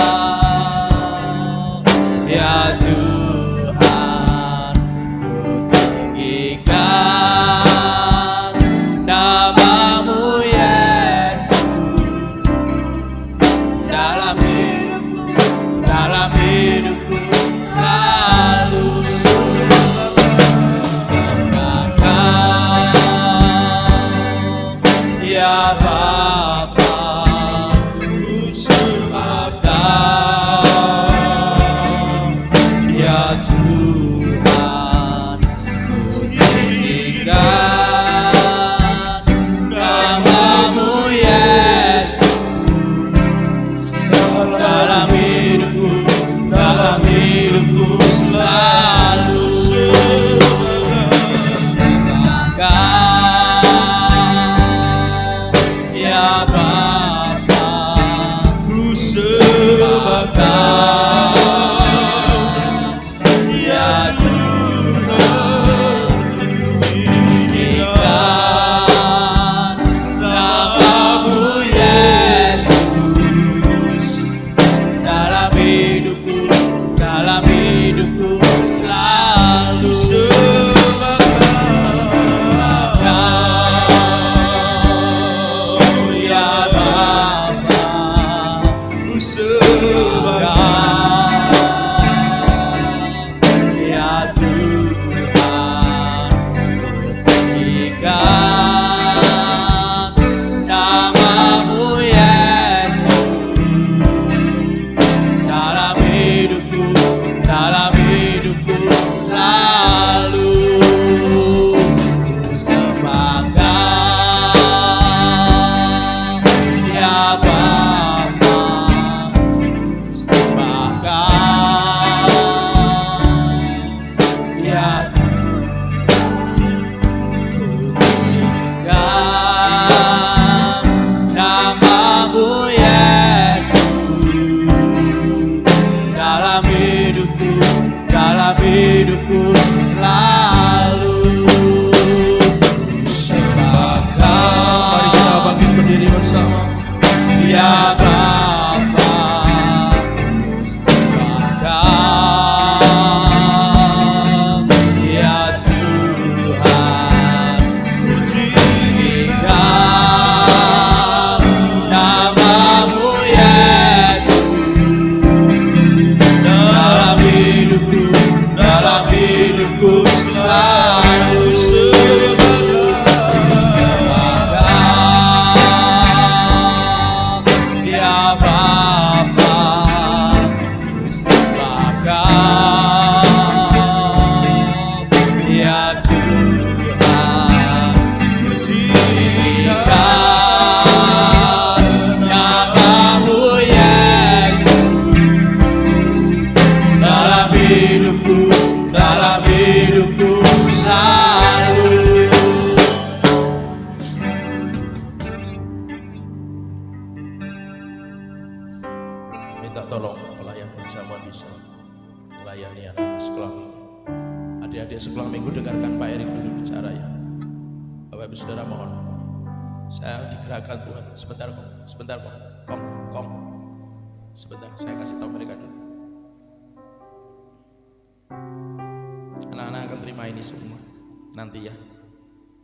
ya Tuhan, ku tinggikan nama-Mu Yesus dalam hidupku selalu. Sembah Kau, ya Bapa, ku sembah Kau, ya Tuhan, ku tinggikan nama-Mu Yesus dalam hidupku selalu. Sembah Kau, Ya Bapa, ku sembah Kau. Ya Tuhan, ku tinggikan namamu Yesus. Dalam hidupku selalu sembah Kau. Ya Bapa, ku sembah Kau. Ya Tuhan, ku tinggikan namamu Yesus. Dalam hidupku selalu. Minta tolong pelayan berjamaah bisa melayani anak-anak sekolah minggu. Adik-adik sekolah minggu dengarkan Pak Erik dulu bicara ya. Bapak Ibu Saudara mohon. Saya digerakkan Tuhan. Sebentar kong. Sebentar, saya kasih tahu mereka dulu. Anak-anak akan terima ini semua nanti ya.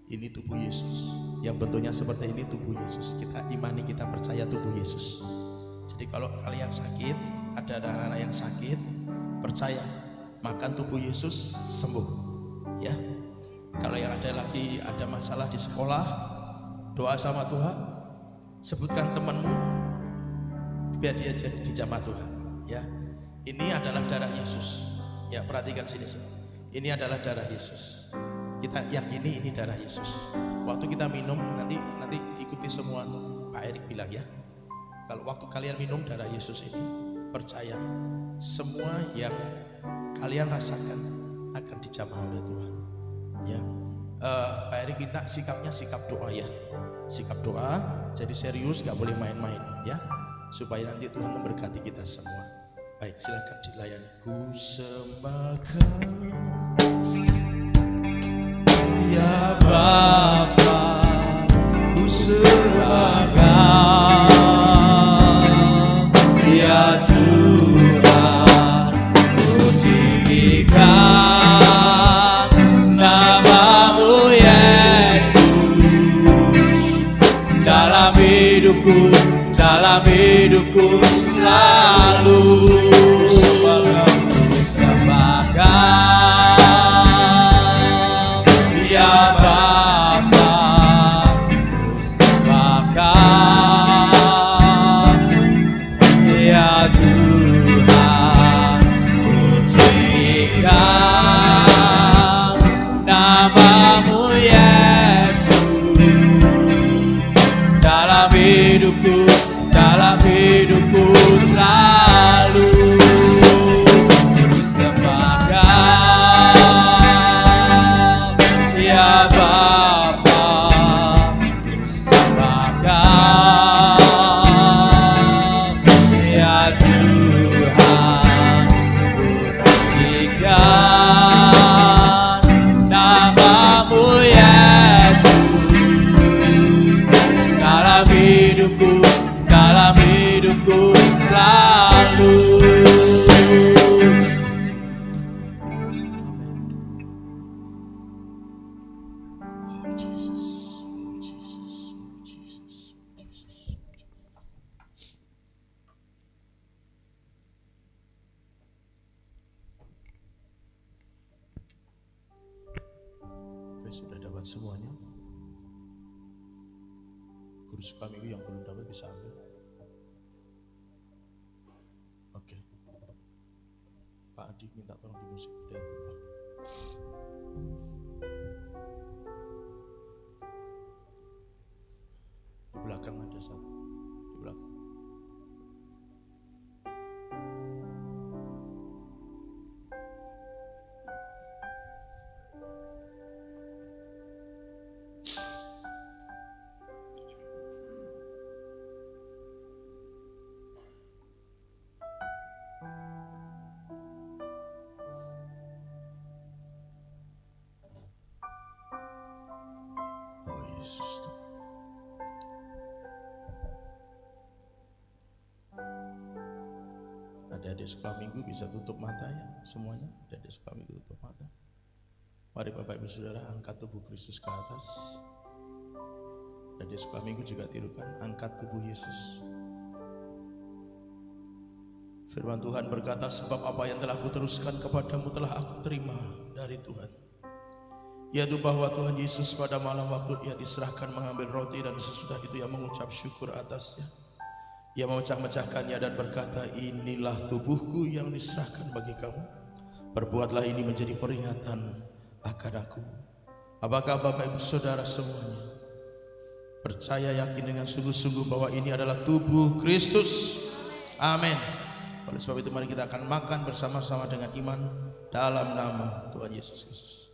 Ini tubuh Yesus. Yang bentuknya seperti ini tubuh Yesus. Kita imani, kita percaya tubuh Yesus. Jadi kalau kalian sakit, ada anak-anak yang sakit, percaya makan tubuh Yesus sembuh. Ya. Kalau yang ada lagi ada masalah di sekolah, doa sama Tuhan. Sebutkan temanmu biar dia jadi dijamah Tuhan. Ya. Ini adalah darah Yesus. Ya, perhatikan sini. Ini adalah darah Yesus. Kita yakini ini darah Yesus. Waktu kita minum nanti ikuti semua Pak Erik bilang ya. Kalau waktu kalian minum darah Yesus ini, percaya semua yang kalian rasakan akan dijamah oleh Tuhan. Ya, Pak Erik minta sikapnya sikap doa ya, sikap doa. Jadi serius, gak boleh main-main ya, supaya nanti Tuhan memberkati kita semua. Baik, silakan dilayani. Ku sembah Kau, ya Bapa, ku sembah Kau. Ya Tuhan, ku tinggikan namamu Yesus. Dalam hidupku selalu sembah Kau. Ya Bapa, ku sembah Kau. Ya Tuhan, ku tinggikan namamu Yesus. Dalam hidupku selalu ku sembah Kau. Ya Bapa, ku sembah Kau. Ya Tuhan, ku tinggikan namamu Yesus. Dalam hidupku selalu. Oke, sudah dapat semuanya. Guru sekolah minggu yang belum dapat bisa ambil. Oke. Pak Adi minta tolong di musik budaya tumpah. Di belakang ada satu. Di belakang. Oh Yesus Tuhan. Adik-adik sekolah minggu bisa tutup mata ya semuanya. Adik-adik sekolah minggu tutup mata. Mari Bapak Ibu Saudara angkat tubuh Kristus ke atas. Adik-adik sekolah minggu juga tirukan, angkat tubuh Yesus. Firman Tuhan berkata, sebab apa yang telah kuteruskan kepadamu telah aku terima dari Tuhan, yaitu bahwa Tuhan Yesus pada malam waktu ia diserahkan mengambil roti dan sesudah itu ia mengucap syukur atasnya. Ia memecah-mecahkannya dan berkata, inilah tubuhku yang diserahkan bagi kamu. Perbuatlah ini menjadi peringatan akan aku. Apakah Bapak Ibu Saudara semuanya percaya yakin dengan sungguh-sungguh bahwa ini adalah tubuh Kristus? Amin. Oleh sebab itu mari kita akan makan bersama-sama dengan iman dalam nama Tuhan Yesus Kristus.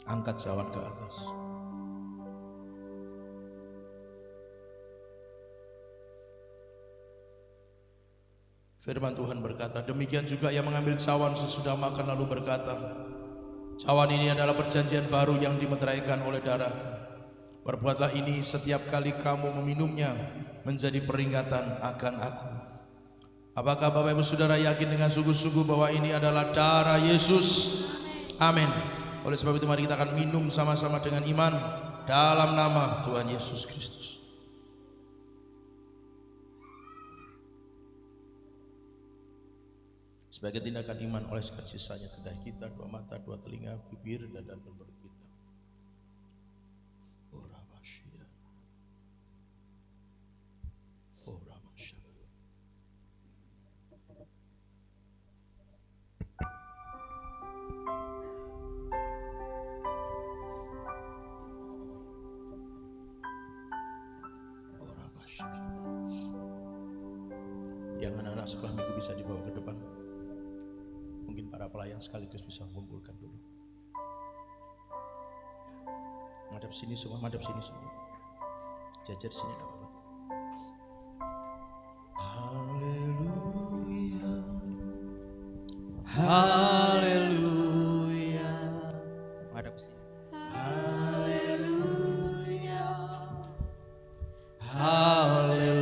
Angkat cawan ke atas. Firman Tuhan berkata, demikian juga ia mengambil cawan sesudah makan lalu berkata, cawan ini adalah perjanjian baru yang dimeteraikan oleh darahku. Perbuatlah ini setiap kali kamu meminumnya menjadi peringatan akan aku. Apakah Bapak Ibu Saudara yakin dengan sungguh-sungguh bahwa ini adalah darah Yesus? Amin. Oleh sebab itu mari kita akan minum sama-sama dengan iman dalam nama Tuhan Yesus Kristus. Sebagai tindakan iman oleh sisanya kedai kita, dua mata, dua telinga, bibir, dada, dan perut kita. Ora masyira. Ora masyira. Ora masyira. Yang anak-anak sekolah minggu bisa dibawa ke depan. Mungkin para pelayan sekaligus bisa mengumpulkan dulu. Madep sini semua, madep sini semua. Jajar sini enggak apa-apa. Haleluya. Haleluya. Madep sini. Haleluya. Haleluya.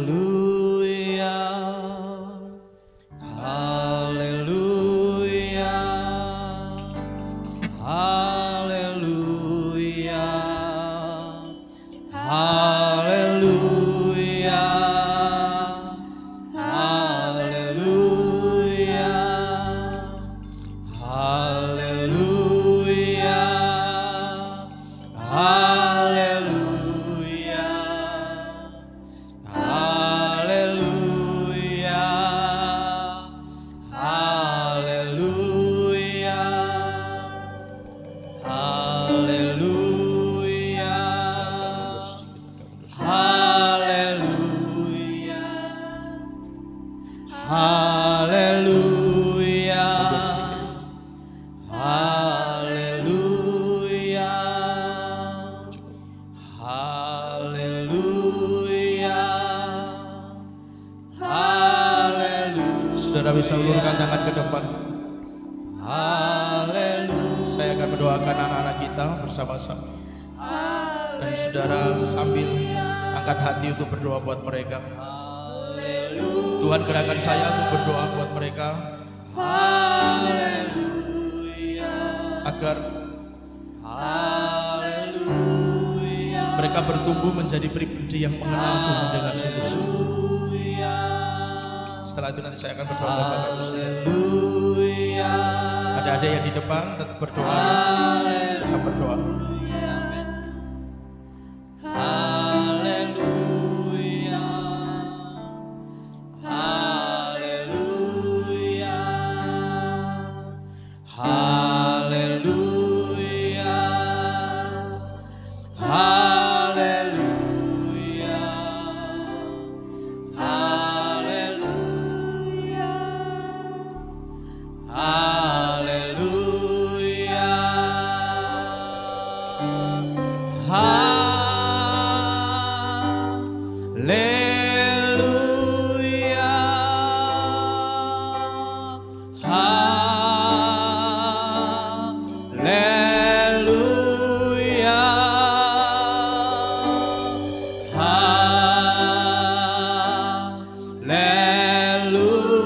Saudara bisa ulurkan tangan ke depan. Saya akan mendoakan anak-anak kita bersama-sama. Dan saudara sambil angkat hati untuk berdoa buat mereka. Tuhan gerakkan saya untuk berdoa buat mereka. Agar mereka bertumbuh menjadi pribadi yang mengenal Tuhan dengan sungguh-sungguh. Setelah itu nanti saya akan berdoa buat Bapak Ibu Saudara. Ada yang di depan tetap berdoa, tetap berdoa. Haleluya.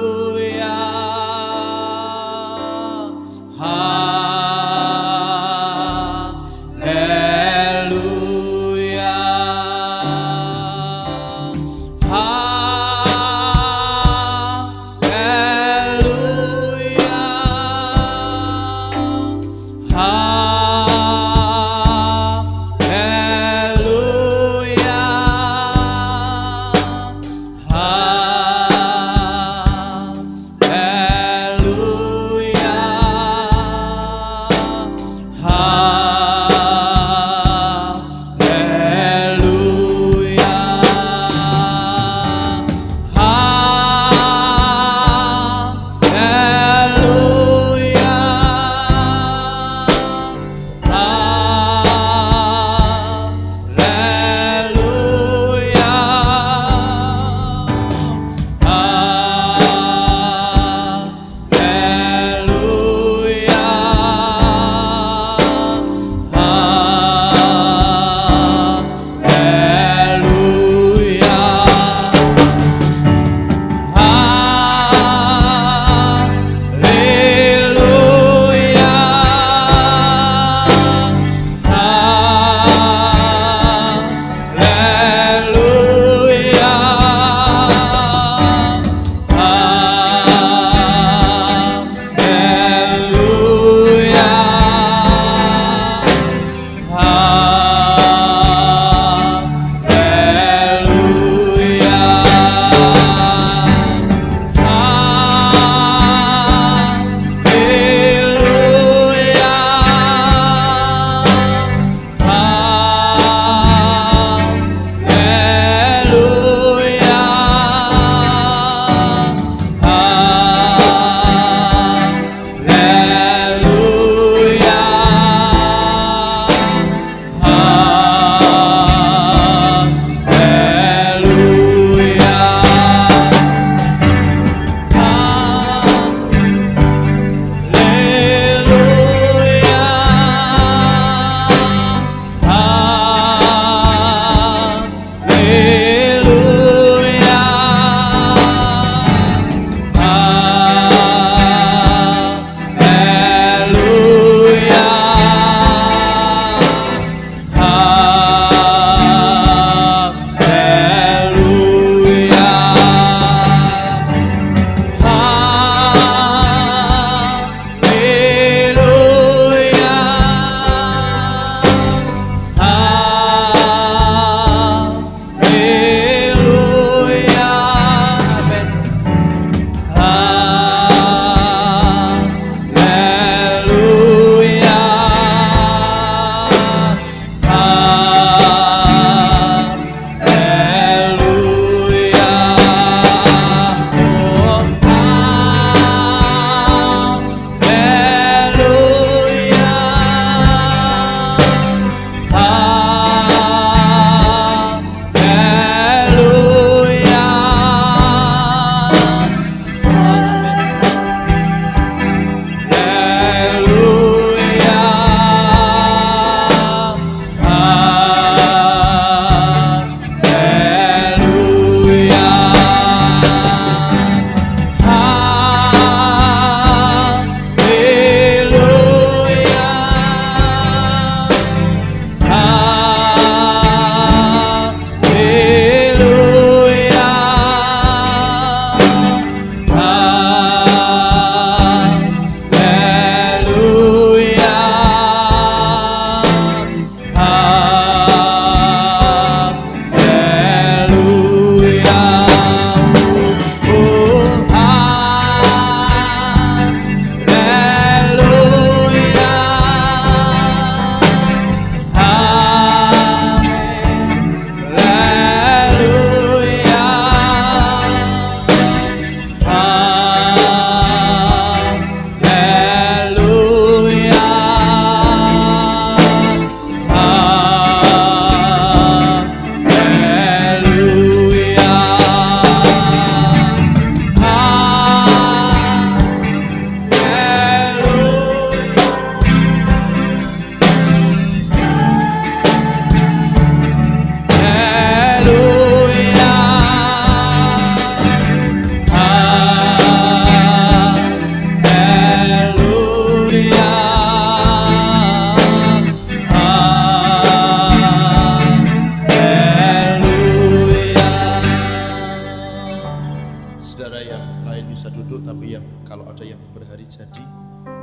saudara yang lain bisa duduk, tapi yang kalau ada yang berhari jadi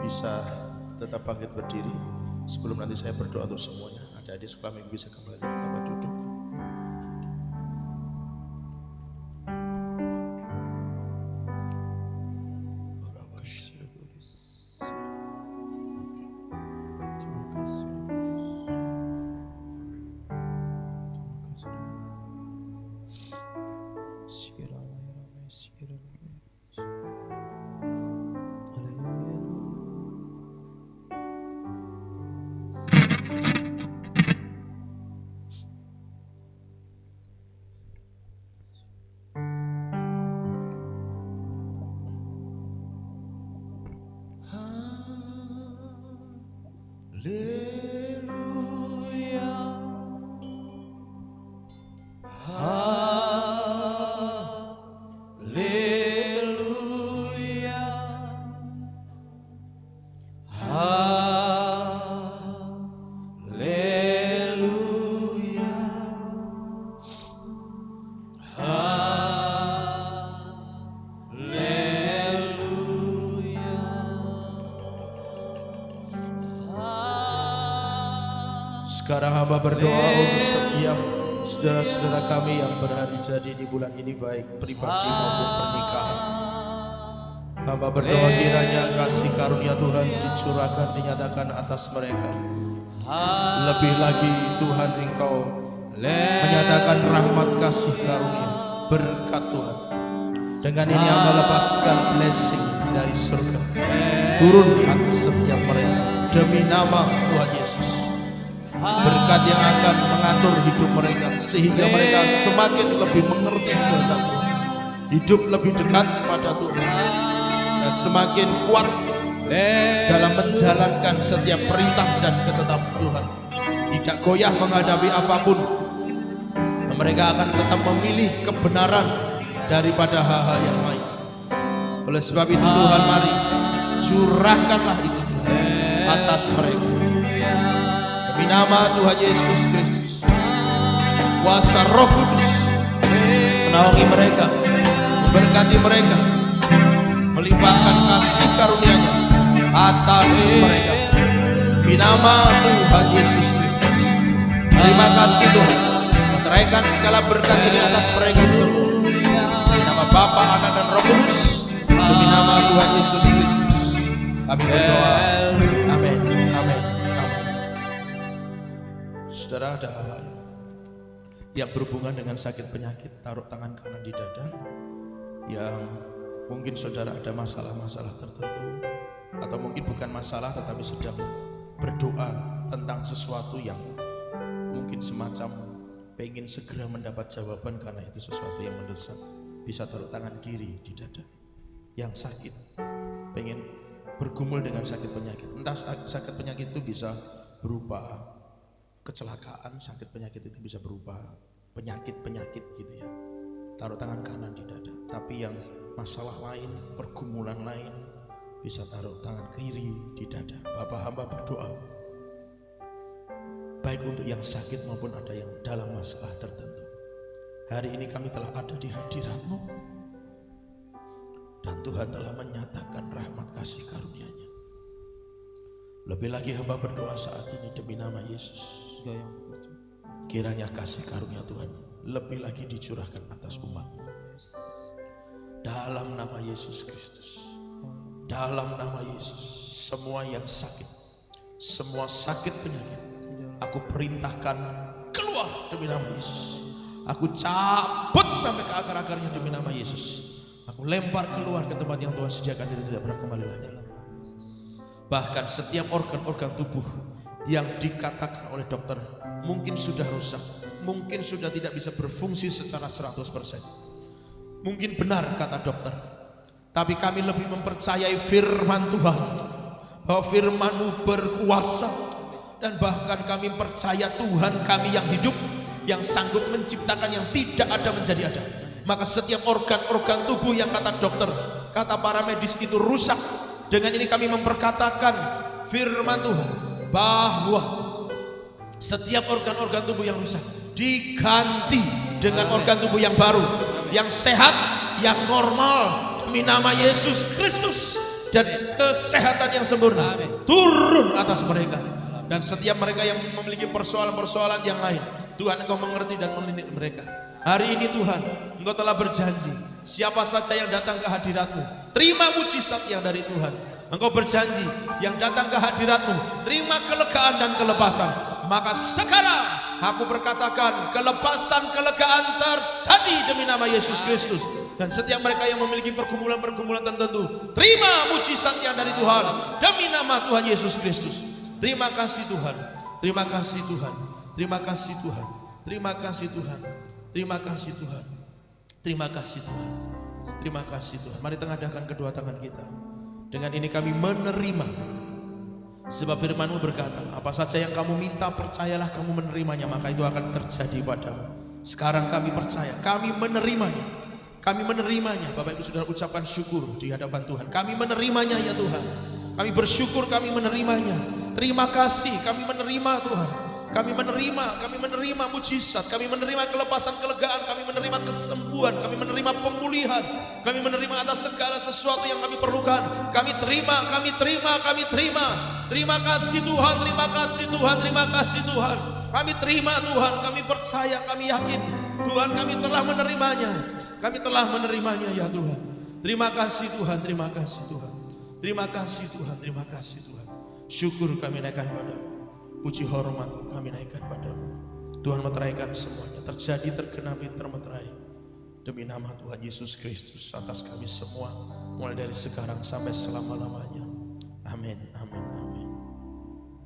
bisa tetap bangkit berdiri. Sebelum nanti saya berdoa untuk semuanya, adik-adik sekolah minggu bisa kembali ke tempat duduk. Sekarang hamba berdoa untuk setiap saudara-saudara kami yang berhari jadi di bulan ini, baik pribadi maupun pernikahan. Hamba berdoa kiranya kasih karunia Tuhan dicurahkan, dinyatakan atas mereka. Lebih lagi Tuhan, Engkau menyatakan rahmat kasih karunia, berkat Tuhan. Dengan ini hamba lepaskan blessing dari surga turun atas setiap mereka demi nama Tuhan Yesus. Berkat yang akan mengatur hidup mereka sehingga mereka semakin lebih mengerti kehendak Tuhan, hidup lebih dekat pada Tuhan, dan semakin kuat dalam menjalankan setiap perintah dan ketetapan Tuhan. Tidak goyah menghadapi apapun, mereka akan tetap memilih kebenaran daripada hal-hal yang lain. Oleh sebab itu Tuhan, mari curahkanlah itu Tuhan atas mereka. Demi nama Tuhan Yesus Kristus, kuasa Roh Kudus menaungi mereka, memberkati mereka, melimpahkan kasih karunia-Nya atas mereka. Demi nama Tuhan Yesus Kristus, terima kasih Tuhan, meteraikan segala berkat ini atas mereka semua. Demi nama Bapa, Anak, dan Roh Kudus, demi nama Tuhan Yesus Kristus, kami berdoa. Amin. Amin. Saudara, ada hal-hal yang berhubungan dengan sakit penyakit, taruh tangan kanan di dada. Yang mungkin saudara ada masalah-masalah tertentu, atau mungkin bukan masalah tetapi sedang berdoa tentang sesuatu yang mungkin semacam pengen segera mendapat jawaban karena itu sesuatu yang mendesak. Bisa taruh tangan kiri di dada. Yang sakit, pengen bergumul dengan sakit penyakit. Entah sakit penyakit itu bisa berupa kecelakaan, sakit penyakit itu bisa berupa penyakit-penyakit gitu ya. Taruh tangan kanan di dada. Tapi yang masalah lain, pergumulan lain, bisa taruh tangan kiri di dada. Bapak hamba berdoa, baik untuk yang sakit maupun ada yang dalam masalah tertentu. Hari ini kami telah ada di hadirat-Mu, dan Tuhan telah menyatakan rahmat kasih karunia-Nya. Lebih lagi hamba berdoa saat ini demi nama Yesus, kiranya kasih karunia Tuhan lebih lagi dicurahkan atas umat-Mu. Dalam nama Yesus Kristus, dalam nama Yesus, semua yang sakit, semua sakit penyakit, aku perintahkan keluar demi nama Yesus. Aku cabut sampai ke akar-akarnya demi nama Yesus. Aku lempar keluar ke tempat yang Tuhan sediakan, itu tidak pernah kembali lagi. Bahkan setiap organ-organ tubuh yang dikatakan oleh dokter mungkin sudah rusak, mungkin sudah tidak bisa berfungsi secara 100%. Mungkin benar kata dokter, tapi kami lebih mempercayai firman Tuhan, bahwa firman-Mu berkuasa, dan bahkan kami percaya Tuhan kami yang hidup, yang sanggup menciptakan yang tidak ada menjadi ada. Maka setiap organ-organ tubuh yang kata dokter, kata para medis itu rusak, dengan ini kami memperkatakan firman Tuhan bahwa setiap organ-organ tubuh yang rusak diganti dengan organ tubuh yang baru, yang sehat, yang normal demi nama Yesus Kristus, dan kesehatan yang sempurna turun atas mereka. Dan setiap mereka yang memiliki persoalan-persoalan yang lain, Tuhan Engkau mengerti dan melindungi mereka. Hari ini Tuhan, Engkau telah berjanji, siapa saja yang datang ke hadirat-Mu, terima mujizat yang dari Tuhan. Engkau berjanji, yang datang ke hadirat-Mu, terima kelegaan dan kelepasan. Maka sekarang aku berkatakan, kelepasan, kelegaan terjadi demi nama Yesus Kristus. Dan setiap mereka yang memiliki pergumulan-pergumulan tertentu, terima mujizat yang dari Tuhan demi nama Tuhan Yesus Kristus. Terima kasih Tuhan, terima kasih Tuhan, terima kasih Tuhan, terima kasih Tuhan, terima kasih Tuhan, terima kasih Tuhan, terima kasih Tuhan. Mari tengadahkan kedua tangan kita. Dengan ini kami menerima, sebab firman-Mu berkata, apa saja yang kamu minta percayalah kamu menerimanya, maka itu akan terjadi padamu. Sekarang kami percaya, kami menerimanya, kami menerimanya. Bapak Ibu Saudara, ucapkan syukur di hadapan Tuhan. Kami menerimanya ya Tuhan, kami bersyukur, kami menerimanya. Terima kasih, kami menerima Tuhan. Kami menerima mujizat, kami menerima kelepasan, kelegaan, kami menerima kesembuhan, kami menerima pemulihan, kami menerima atas segala sesuatu yang kami perlukan. Kami terima, kami terima, kami terima. Terima kasih Tuhan, terima kasih Tuhan, terima kasih Tuhan. Kami terima Tuhan, kami percaya, kami yakin Tuhan, kami telah menerimanya. Kami telah menerimanya ya Tuhan. Terima kasih Tuhan, terima kasih Tuhan. Terima kasih Tuhan, terima kasih Tuhan. Syukur kami naikkan padamu, puji hormat kami naikkan padamu. Tuhan meteraikan semuanya, terjadi, tergenapi, termeterai demi nama Tuhan Yesus Kristus atas kami semua, mulai dari sekarang sampai selama-lamanya. Amin, amin.